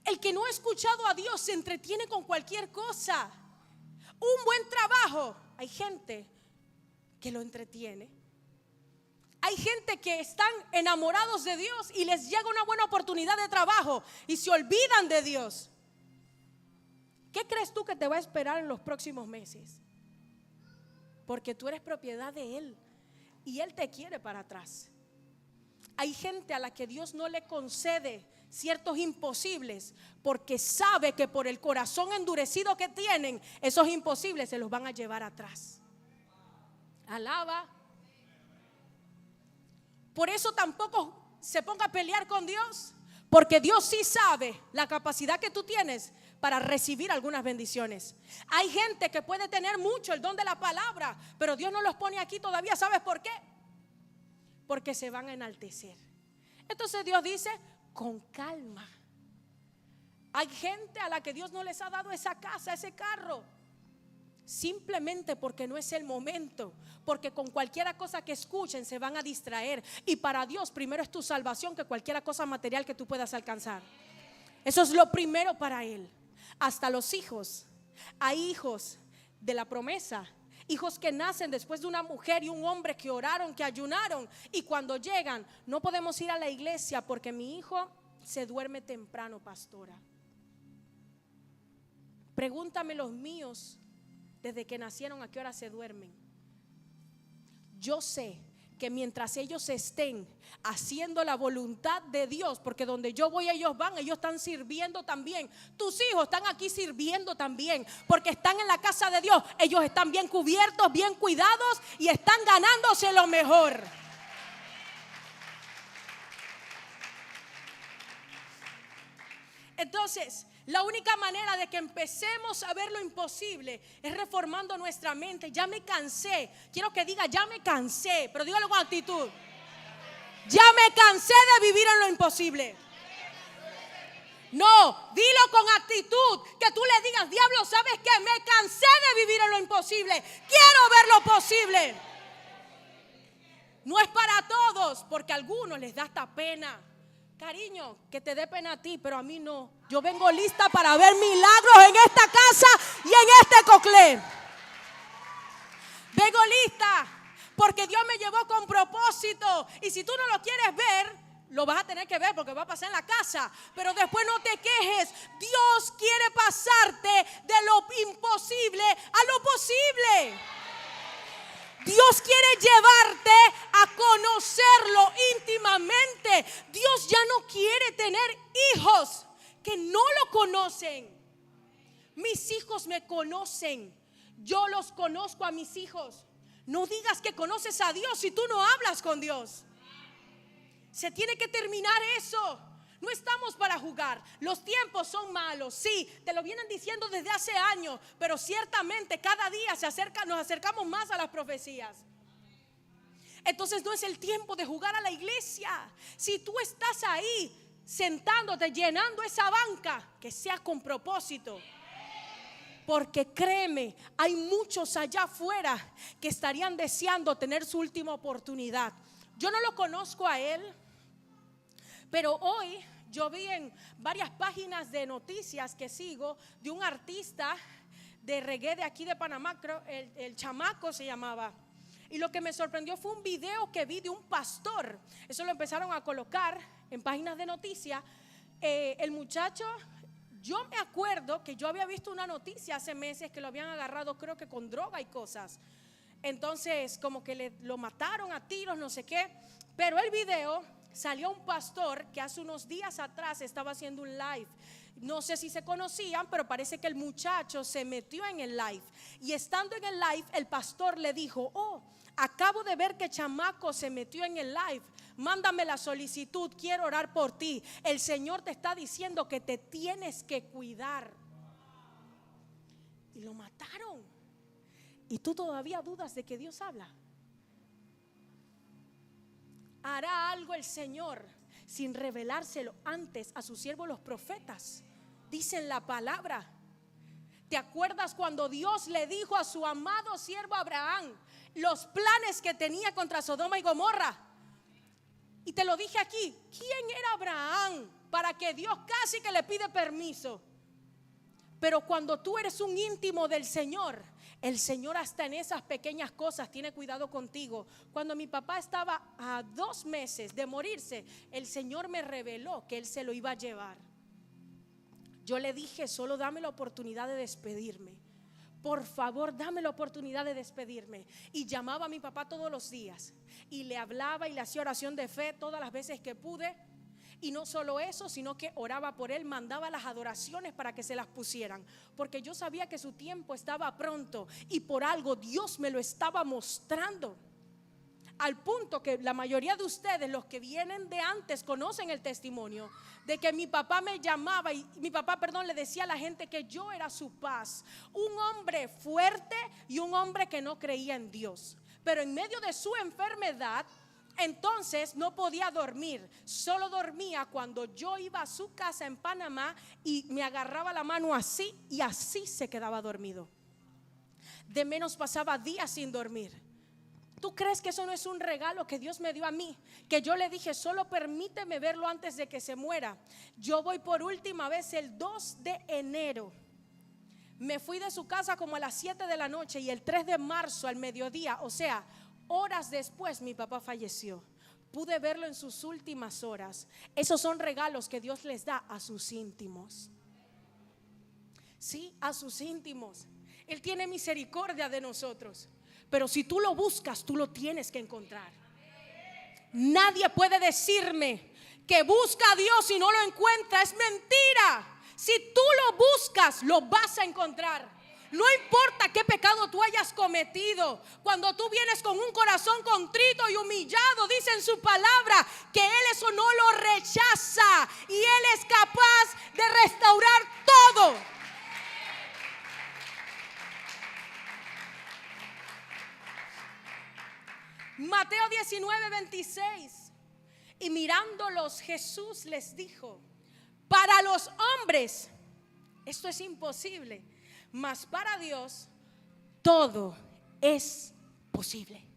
El que no ha escuchado a Dios se entretiene con cualquier cosa. Un buen trabajo, hay gente que lo entretiene. Hay gente que están enamorados de Dios y les llega una buena oportunidad de trabajo y se olvidan de Dios. ¿Qué crees tú que te va a esperar en los próximos meses? Porque tú eres propiedad de Él y Él te quiere para atrás. Hay gente a la que Dios no le concede ciertos imposibles porque sabe que por el corazón endurecido que tienen, esos imposibles se los van a llevar atrás. Alaba. Por eso tampoco se ponga a pelear con Dios, porque Dios sí sabe la capacidad que tú tienes para recibir algunas bendiciones. Hay gente que puede tener mucho el don de la palabra, pero Dios no los pone aquí todavía. ¿Sabes por qué? Porque se van a enaltecer. Entonces Dios dice, con calma. Hay gente a la que Dios no les ha dado esa casa, ese carro, simplemente porque no es el momento, porque con cualquier cosa que escuchen se van a distraer. Y para Dios primero es tu salvación que cualquier cosa material que tú puedas alcanzar. Eso es lo primero para Él. Hasta los hijos. Hay hijos de la promesa, hijos que nacen después de una mujer y un hombre que oraron, que ayunaron, y cuando llegan no podemos ir a la iglesia porque mi hijo se duerme temprano, pastora. Pregúntame los míos, desde que nacieron, ¿a qué hora se duermen? Yo sé que mientras ellos estén haciendo la voluntad de Dios, porque donde yo voy ellos van, ellos están sirviendo también. Tus hijos están aquí sirviendo también, porque están en la casa de Dios. Ellos están bien cubiertos, bien cuidados y están ganándose lo mejor. Entonces, la única manera de que empecemos a ver lo imposible es reformando nuestra mente. Ya me cansé. Quiero que diga, ya me cansé, pero dígalo con actitud. Ya me cansé de vivir en lo imposible. No, dilo con actitud, que tú le digas, diablo, ¿sabes qué? Me cansé de vivir en lo imposible. Quiero ver lo posible. No es para todos, porque a algunos les da hasta pena. Cariño, que te dé pena a ti, pero a mí no. Yo vengo lista para ver milagros en esta casa y en este coclé. Vengo lista porque Dios me llevó con propósito. Y si tú no lo quieres ver, lo vas a tener que ver porque va a pasar en la casa. Pero después no te quejes. Dios quiere pasarte de lo imposible a lo posible. Dios quiere llevarte a conocerlo íntimamente. Dios ya no quiere tener hijos que no lo conocen. Mis hijos me conocen. Yo los conozco a mis hijos. No digas que conoces a Dios si tú no hablas con Dios. Se tiene que terminar eso. No estamos para jugar. Los tiempos son malos, sí, te lo vienen diciendo desde hace años, pero ciertamente cada día nos acercamos más a las profecías. entonces no es el tiempo de jugar a la iglesia. Si tú estás ahí sentándote, llenando esa banca, que sea con propósito. Porque créeme, hay muchos allá afuera que estarían deseando tener su última oportunidad. Yo no lo conozco a él, pero hoy yo vi en varias páginas de noticias que sigo de un artista de reggae de aquí de Panamá, creo, el Chamaco se llamaba. Y lo que me sorprendió fue un video que vi de un pastor. Eso lo empezaron a colocar en páginas de noticias. El muchacho, yo me acuerdo que yo había visto una noticia hace meses que lo habían agarrado, creo que con droga y cosas. Entonces como que lo mataron a tiros, no sé qué. Pero el video salió un pastor que hace unos días atrás estaba haciendo un live. No sé si se conocían, pero parece que el muchacho se metió en el live. Y estando en el live, el pastor le dijo: oh, acabo de ver que Chamaco se metió en el live. Mándame la solicitud, quiero orar por ti. El Señor te está diciendo que te tienes que cuidar. Y lo mataron. Y tú todavía dudas de que Dios habla. ¿Hará algo el Señor sin revelárselo antes a sus siervos los profetas? Dicen la palabra. ¿Te acuerdas cuando Dios le dijo a su amado siervo Abraham los planes que tenía contra Sodoma y Gomorra? Y te lo dije aquí, ¿quién era Abraham para que Dios casi que le pide permiso? Pero cuando tú eres un íntimo del Señor, el Señor hasta en esas pequeñas cosas tiene cuidado contigo. Cuando mi papá estaba a 2 meses de morirse, el Señor me reveló que Él se lo iba a llevar. Yo le dije: solo dame la oportunidad de despedirme. Por favor, dame la oportunidad de despedirme. Y llamaba a mi papá todos los días y le hablaba y le hacía oración de fe todas las veces que pude. Y no solo eso, sino que oraba por él, mandaba las adoraciones para que se las pusieran, porque yo sabía que su tiempo estaba pronto y por algo Dios me lo estaba mostrando. Al punto que la mayoría de ustedes, los que vienen de antes, conocen el testimonio de que mi papá me llamaba y mi papá, le decía a la gente que yo era su paz. Un hombre fuerte y un hombre que no creía en Dios. Pero en medio de su enfermedad, entonces no podía dormir. Solo dormía cuando yo iba a su casa en Panamá y me agarraba la mano así y así se quedaba dormido. De menos pasaba días sin dormir. ¿Tú crees que eso no es un regalo que Dios me dio a mí? Que yo le dije: solo permíteme verlo antes de que se muera. Yo voy por última vez el 2 de enero. Me fui de su casa como a las 7 de la noche y el 3 de marzo al mediodía, o sea, horas después, mi papá falleció. Pude verlo en sus últimas horas. Esos son regalos que Dios les da a sus íntimos. Sí, a sus íntimos. Él tiene misericordia de nosotros. Pero si tú lo buscas, tú lo tienes que encontrar. Nadie puede decirme que busca a Dios y no lo encuentra. Es mentira. Si tú lo buscas, lo vas a encontrar. No importa qué pecado tú hayas cometido. Cuando tú vienes con un corazón contrito y humillado, dice en su palabra que Él eso no lo rechaza. Y Él es capaz de restaurar todo. Mateo 19:26. Y mirándolos, Jesús les dijo: para los hombres esto es imposible, mas para Dios todo es posible.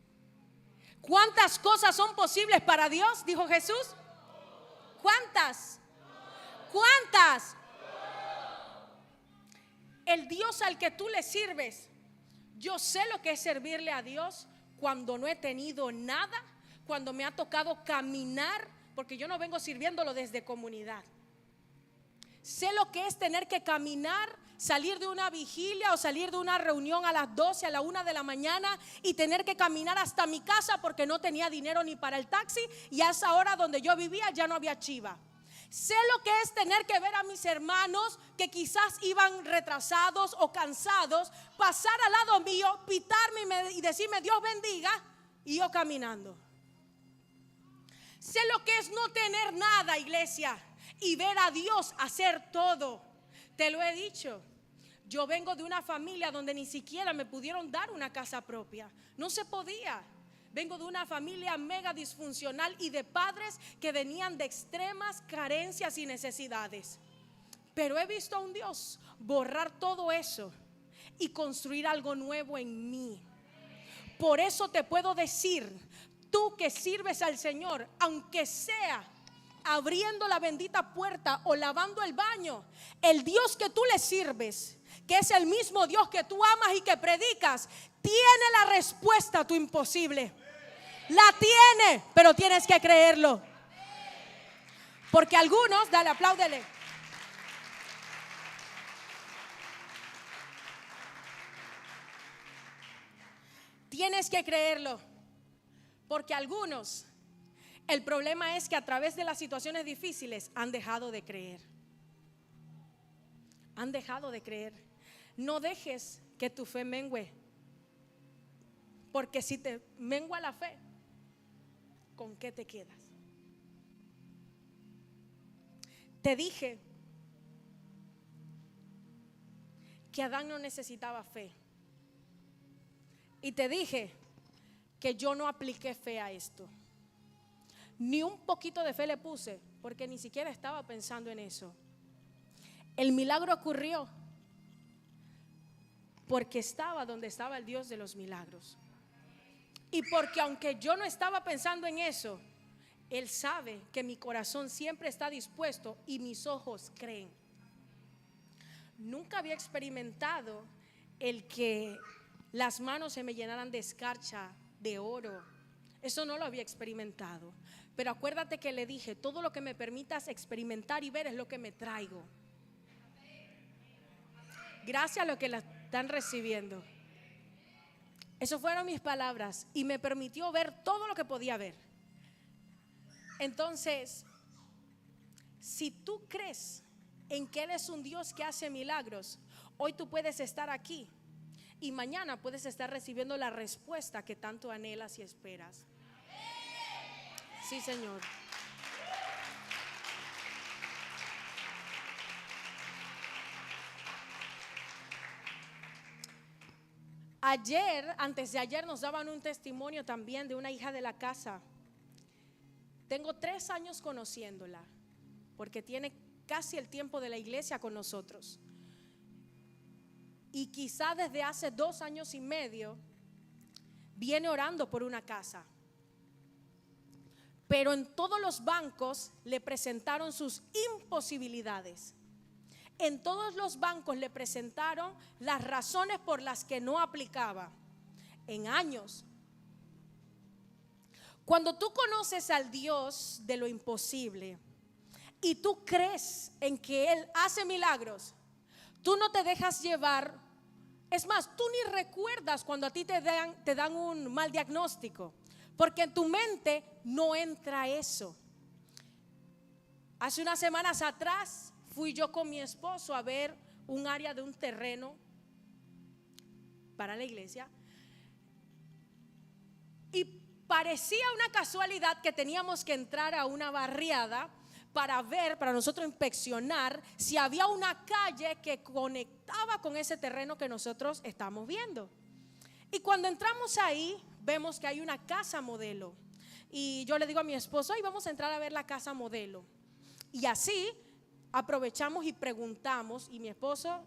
¿Cuántas cosas son posibles para Dios? Dijo Jesús. ¿Cuántas? ¿Cuántas? El Dios al que tú le sirves, yo sé lo que es servirle a Dios cuando no he tenido nada, cuando me ha tocado caminar, porque yo no vengo sirviéndolo desde comunidad. Sé lo que es tener que caminar, salir de una vigilia o salir de una reunión a las 12, a la 1 de la mañana y tener que caminar hasta mi casa porque no tenía dinero ni para el taxi y a esa hora donde yo vivía ya no había chiva. Sé lo que es tener que ver a mis hermanos que quizás iban retrasados o cansados, pasar al lado mío, pitarme y decirme Dios bendiga, y yo caminando. Sé lo que es no tener nada, iglesia, y ver a Dios hacer todo. Te lo he dicho. Yo vengo de una familia donde ni siquiera me pudieron dar una casa propia. No se podía. vengo de una familia mega disfuncional y de padres que venían de extremas carencias y necesidades. Pero he visto a un Dios borrar todo eso y construir algo nuevo en mí. Por eso te puedo decir, tú que sirves al Señor, aunque sea abriendo la bendita puerta o lavando el baño, el Dios que tú le sirves, que es el mismo Dios que tú amas y que predicas, tiene la respuesta a tu imposible. La tiene, pero tienes que creerlo. Porque algunos, dale, apláudele. Tienes que creerlo. Porque algunos, el problema es que a través de las situaciones difíciles han dejado de creer. Han dejado de creer. No dejes que tu fe mengüe. Porque si te mengua la fe, ¿con qué te quedas? Te dije que Adán no necesitaba fe. Y te dije que yo no apliqué fe a esto. Ni un poquito de fe le puse, porque ni siquiera estaba pensando en eso. El milagro ocurrió porque estaba donde estaba el Dios de los milagros. Y porque aunque yo no estaba pensando en eso, Él sabe que mi corazón siempre está dispuesto y mis ojos creen. Nunca había experimentado el que las manos se me llenaran de escarcha, de oro. Eso no lo había experimentado. Pero acuérdate que le dije, todo lo que me permitas experimentar y ver es lo que me traigo. Gracias a lo que la están recibiendo. Esas fueron mis palabras y me permitió ver todo lo que podía ver. Entonces, si tú crees en que Él es un Dios que hace milagros, hoy tú puedes estar aquí y mañana puedes estar recibiendo la respuesta que tanto anhelas y esperas. Sí, Señor. Ayer, antes de ayer, nos daban un testimonio también de una hija de la casa. Tengo 3 años conociéndola, porque tiene casi el tiempo de la iglesia con nosotros. Y quizá desde hace 2 años y medio viene orando por una casa. Pero en todos los bancos le presentaron sus imposibilidades. En todos los bancos le presentaron las razones por las que no aplicaba. En años. Cuando tú conoces al Dios de lo imposible y tú crees en que Él hace milagros, tú no te dejas llevar. Es más, tú ni recuerdas cuando a ti te dan un mal diagnóstico, porque en tu mente no entra eso. Hace unas semanas atrás fui yo con mi esposo a ver un área de un terreno para la iglesia y parecía una casualidad que teníamos que entrar a una barriada para ver, para nosotros inspeccionar si había una calle que conectaba con ese terreno que nosotros estamos viendo. Y cuando entramos ahí, vemos que hay una casa modelo. Y yo le digo a mi esposo, hoy vamos a entrar a ver la casa modelo. Y así aprovechamos y preguntamos. Y mi esposo,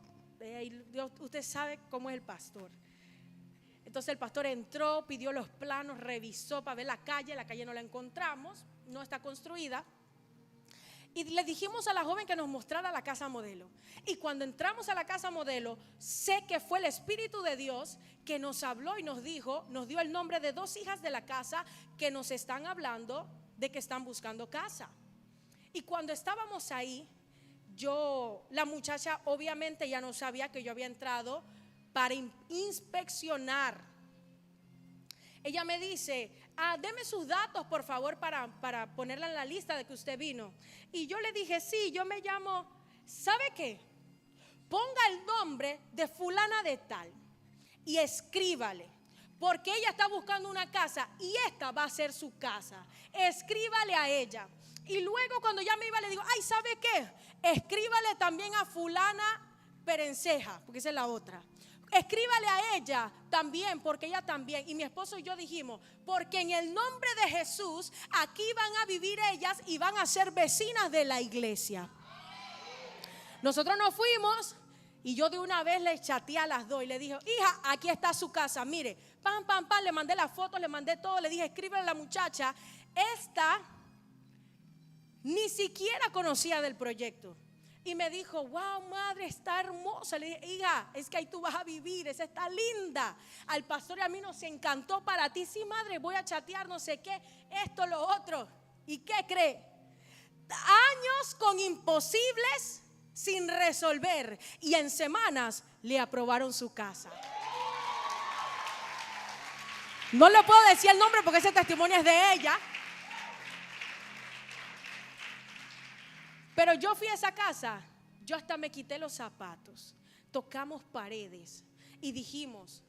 usted sabe cómo es el pastor. Entonces el pastor entró, pidió los planos, revisó para ver la calle no la encontramos, no está construida. Y le dijimos a la joven que nos mostrara la casa modelo. Y cuando entramos a la casa modelo, sé que fue el Espíritu de Dios que nos habló y nos dijo, nos dio el nombre de 2 hijas de la casa que nos están hablando de que están buscando casa. Y cuando estábamos ahí, la muchacha obviamente ya no sabía que yo había entrado para inspeccionar. Ella me dice, deme sus datos por favor para ponerla en la lista de que usted vino. Y yo le dije, sí, yo me llamo, ¿sabe qué? Ponga el nombre de fulana de tal y escríbale, porque ella está buscando una casa y esta va a ser su casa. Escríbale a ella. Y luego cuando ya me iba le digo, ay, ¿sabe qué? Escríbale también a fulana Perenceja, porque esa es la otra. escríbale a ella también, porque ella también. Y mi esposo y yo dijimos, porque en el nombre de Jesús, aquí van a vivir ellas y van a ser vecinas de la iglesia. Nosotros nos fuimos y yo de una vez le chateé a las dos y le dije, hija, aquí está su casa, mire, pam, pam, pam, le mandé las fotos, le mandé todo, le dije, escríbele a la muchacha. Esta ni siquiera conocía del proyecto. Y me dijo, wow, madre, está hermosa. Le dije, hija, es que ahí tú vas a vivir, esa está linda. Al pastor y a mí nos encantó para ti. Sí, madre, voy a chatear, no sé qué, esto, lo otro. ¿Y qué cree? Años con imposibles sin resolver. Y en semanas le aprobaron su casa. No le puedo decir el nombre porque ese testimonio es de ella. Pero yo fui a esa casa, yo hasta me quité los zapatos, tocamos paredes y dijimos,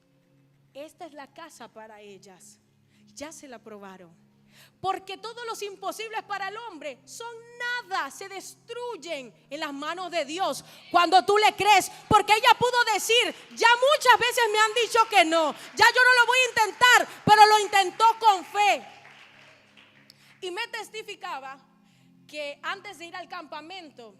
esta es la casa para ellas. Ya se la aprobaron. Porque todos los imposibles para el hombre son nada, se destruyen en las manos de Dios cuando tú le crees. Porque ella pudo decir, ya muchas veces me han dicho que no, ya yo no lo voy a intentar, pero lo intentó con fe. Y me testificaba que antes de ir al campamento,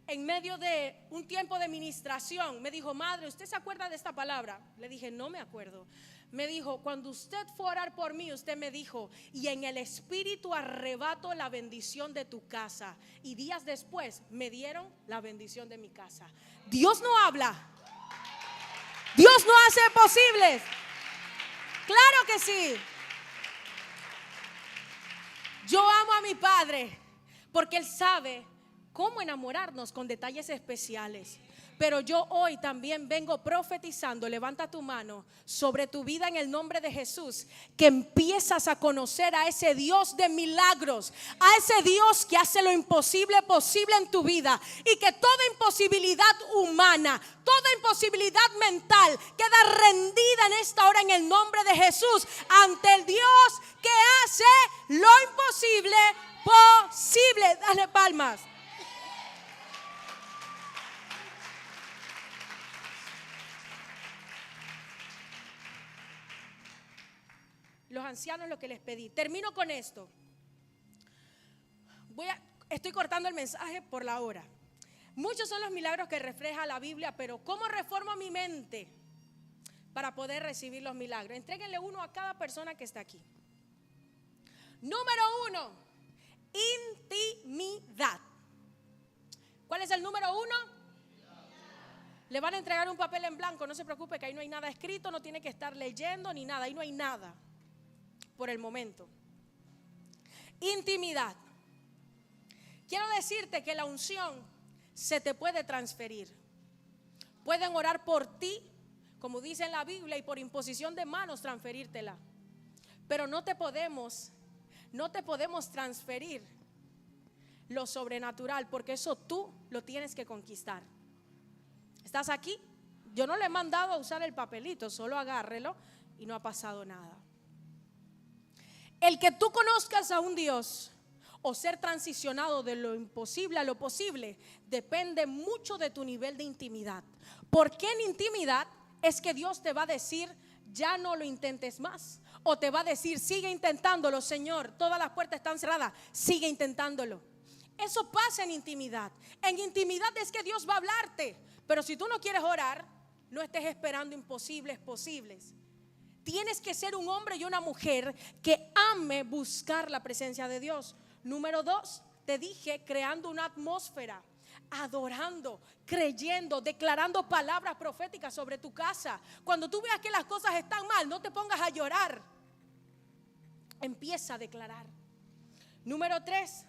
en medio de un tiempo de ministración, me dijo, madre, ¿usted se acuerda de esta palabra? Le dije, no me acuerdo. Me dijo, cuando usted fue a orar por mí, usted me dijo, y en el espíritu arrebato la bendición de tu casa. Y días después me dieron la bendición de mi casa. Dios no habla, Dios no hace posibles. Claro que sí. Yo amo a mi Padre porque Él sabe cómo enamorarnos con detalles especiales. Pero yo hoy también vengo profetizando, levanta tu mano, sobre tu vida en el nombre de Jesús, que empiezas a conocer a ese Dios de milagros, a ese Dios que hace lo imposible posible en tu vida, y que toda imposibilidad humana, toda imposibilidad mental queda rendida en esta hora en el nombre de Jesús ante el Dios que hace lo imposible posible. Dale palmas. Los ancianos, lo que les pedí. Termino con esto. Estoy cortando el mensaje por la hora. Muchos son los milagros que refleja la Biblia, pero ¿cómo reformo mi mente para poder recibir los milagros? Entréguenle uno a cada persona que está aquí. Número 1, intimidad. ¿Cuál es el número 1? Le van a entregar un papel en blanco, no se preocupe que ahí no hay nada escrito, no tiene que estar leyendo ni nada, ahí no hay nada por el momento. Intimidad. Quiero decirte que la unción se te puede transferir. Pueden orar por ti, como dice en la Biblia, y por imposición de manos transferírtela. Pero no te podemos transferir lo sobrenatural, porque eso tú lo tienes que conquistar. ¿Estás aquí? Yo no le he mandado a usar el papelito, solo agárrelo y no ha pasado nada. El que tú conozcas a un Dios o ser transicionado de lo imposible a lo posible depende mucho de tu nivel de intimidad. Porque en intimidad es que Dios te va a decir, ya no lo intentes más. O te va a decir, sigue intentándolo, Señor, todas las puertas están cerradas, sigue intentándolo. Eso pasa en intimidad. En intimidad es que Dios va a hablarte. Pero si tú no quieres orar, no estés esperando imposibles posibles. Tienes que ser un hombre y una mujer que ame buscar la presencia de Dios. Número 2, te dije, creando una atmósfera, adorando, creyendo, declarando palabras proféticas sobre tu casa. Cuando tú veas que las cosas están mal, no te pongas a llorar. Empieza a declarar. Número 3,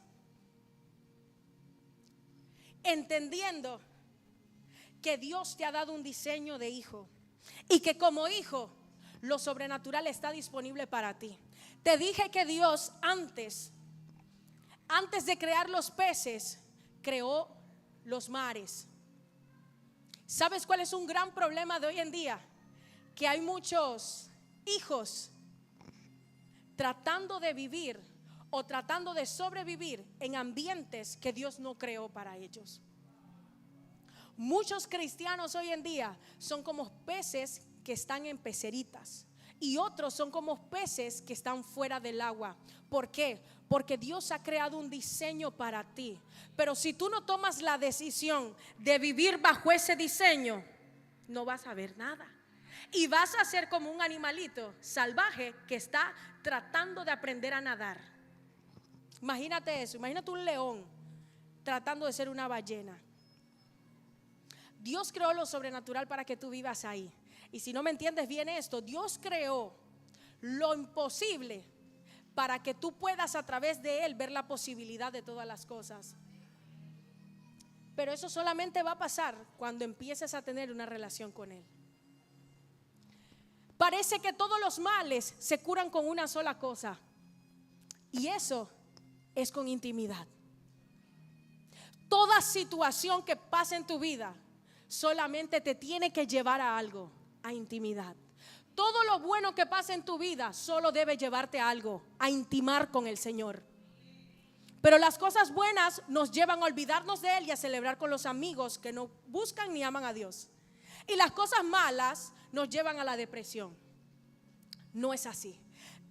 entendiendo que Dios te ha dado un diseño de hijo y que como hijo lo sobrenatural está disponible para ti. Te dije que Dios antes de crear los peces, creó los mares. ¿Sabes cuál es un gran problema de hoy en día? Que hay muchos hijos tratando de vivir o tratando de sobrevivir en ambientes que Dios no creó para ellos. Muchos cristianos hoy en día son como peces que están en peceritas y otros son como peces que están fuera del agua. ¿Por qué? Porque Dios ha creado un diseño para ti. Pero si tú no tomas la decisión de vivir bajo ese diseño, no vas a ver nada. Y vas a ser como un animalito salvaje que está tratando de aprender a nadar. Imagínate eso, imagínate un león tratando de ser una ballena. Dios creó lo sobrenatural para que tú vivas ahí. Y si no me entiendes bien esto, Dios creó lo imposible para que tú puedas a través de Él ver la posibilidad de todas las cosas. Pero eso solamente va a pasar cuando empieces a tener una relación con Él. Parece que todos los males se curan con una sola cosa, y eso es con intimidad. Toda situación que pase en tu vida solamente te tiene que llevar a algo, a intimidad. Todo lo bueno que pasa en tu vida solo debe llevarte a algo, a intimar con el Señor. Pero las cosas buenas nos llevan a olvidarnos de Él y a celebrar con los amigos que no buscan ni aman a Dios. Y las cosas malas nos llevan a la depresión. No es así.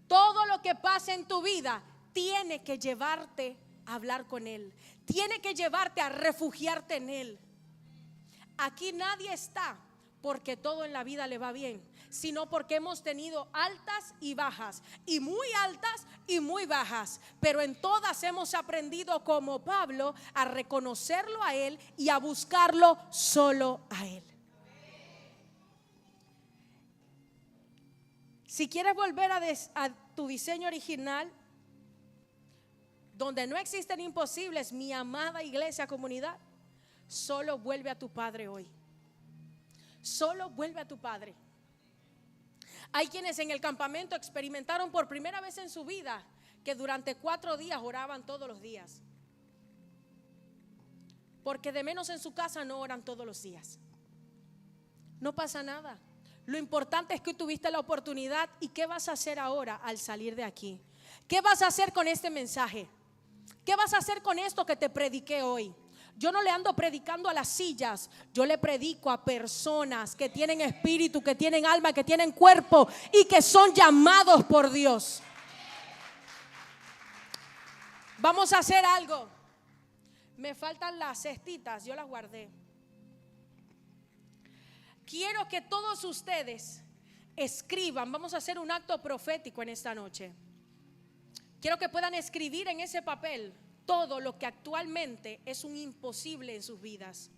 Todo lo que pasa en tu vida tiene que llevarte a hablar con Él. Tiene que llevarte a refugiarte en Él. Aquí nadie está porque todo en la vida le va bien, sino porque hemos tenido altas y bajas, y muy altas y muy bajas, pero en todas hemos aprendido, como Pablo, a reconocerlo a Él y a buscarlo solo a Él. Si quieres volver a tu diseño original, donde no existen imposibles, mi amada iglesia, comunidad, solo vuelve a tu Padre hoy. Solo vuelve a tu Padre. Hay quienes en el campamento experimentaron por primera vez en su vida que durante 4 días oraban todos los días, porque de menos en su casa no oran todos los días. No pasa nada. Lo importante es que tuviste la oportunidad. ¿Y qué vas a hacer ahora al salir de aquí? ¿Qué vas a hacer con este mensaje? ¿Qué vas a hacer con esto que te prediqué hoy? Yo no le ando predicando a las sillas, yo le predico a personas que tienen espíritu, que tienen alma, que tienen cuerpo y que son llamados por Dios. Vamos a hacer algo. Me faltan las cestitas, yo las guardé. Quiero que todos ustedes escriban. Vamos a hacer un acto profético en esta noche. Quiero que puedan escribir en ese papel todo lo que actualmente es un imposible en sus vidas.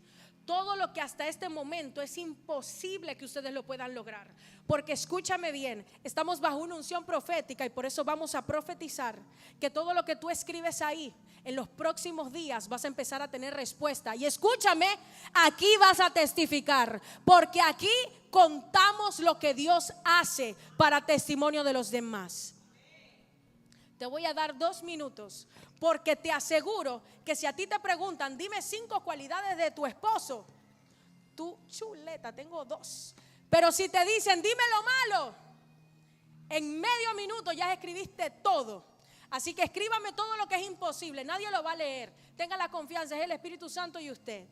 Todo lo que hasta este momento es imposible que ustedes lo puedan lograr. Porque escúchame bien, estamos bajo una unción profética y por eso vamos a profetizar que todo lo que tú escribes ahí, en los próximos días vas a empezar a tener respuesta. Y escúchame, aquí vas a testificar, porque aquí contamos lo que Dios hace para testimonio de los demás. Te voy a dar 2 minutos, porque te aseguro que si a ti te preguntan, dime 5 cualidades de tu esposo, tú, chuleta, tengo 2. Pero si te dicen, dime lo malo, en medio minuto ya escribiste todo. Así que escríbame todo lo que es imposible, nadie lo va a leer. Tenga la confianza, es el Espíritu Santo y usted.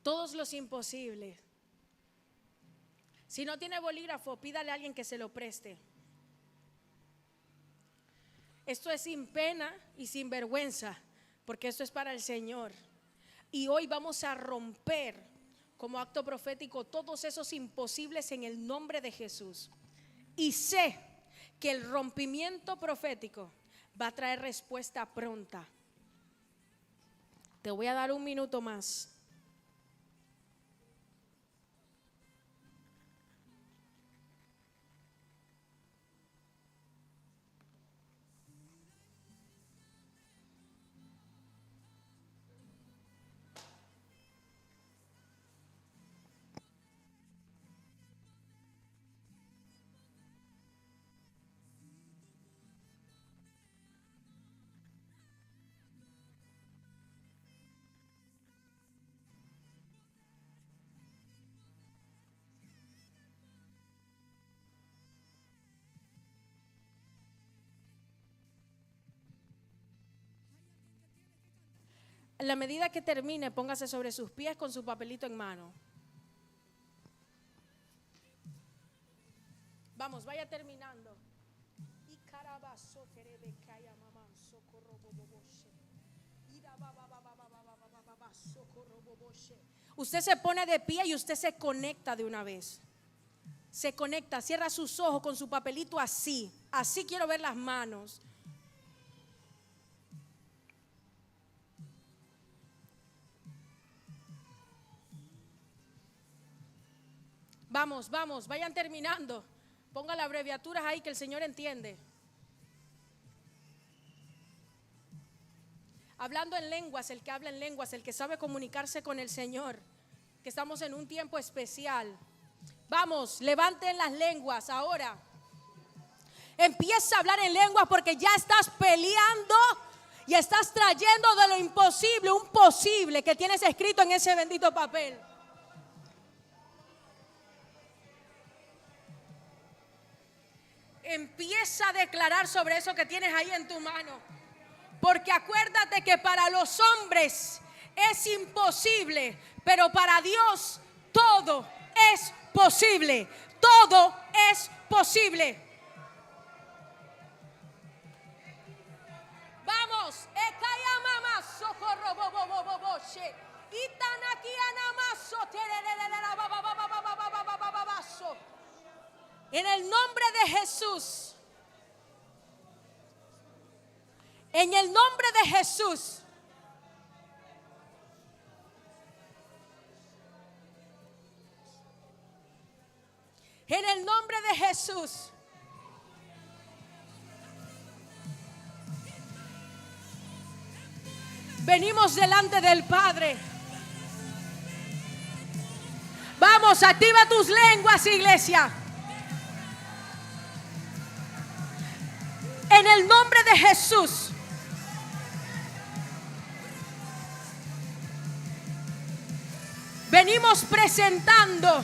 Todos los imposibles. Si no tiene bolígrafo, pídale a alguien que se lo preste. Esto es sin pena y sin vergüenza, porque esto es para el Señor. Y hoy vamos a romper como acto profético todos esos imposibles en el nombre de Jesús. Y sé que el rompimiento profético va a traer respuesta pronta. Te voy a dar 1 minuto más. A la medida que termine, póngase sobre sus pies con su papelito en mano. Vamos, vaya terminando. Usted se pone de pie y usted se conecta de una vez. Se conecta, cierra sus ojos con su papelito así. Así quiero ver las manos. Vamos, vamos, vayan terminando. Ponga las abreviaturas ahí que el Señor entiende. Hablando en lenguas, el que habla en lenguas, el que sabe comunicarse con el Señor, que estamos en un tiempo especial. Vamos, levanten las lenguas ahora. Empieza a hablar en lenguas porque ya estás peleando y estás trayendo de lo imposible un posible que tienes escrito en ese bendito papel. Empieza a declarar sobre eso que tienes ahí en tu mano. Porque acuérdate que para los hombres es imposible, pero para Dios todo es posible. Todo es posible. Vamos. En el nombre de Jesús. En el nombre de Jesús. En el nombre de Jesús. Venimos delante del Padre. Vamos, activa tus lenguas, iglesia. En el nombre de Jesús. Venimos presentando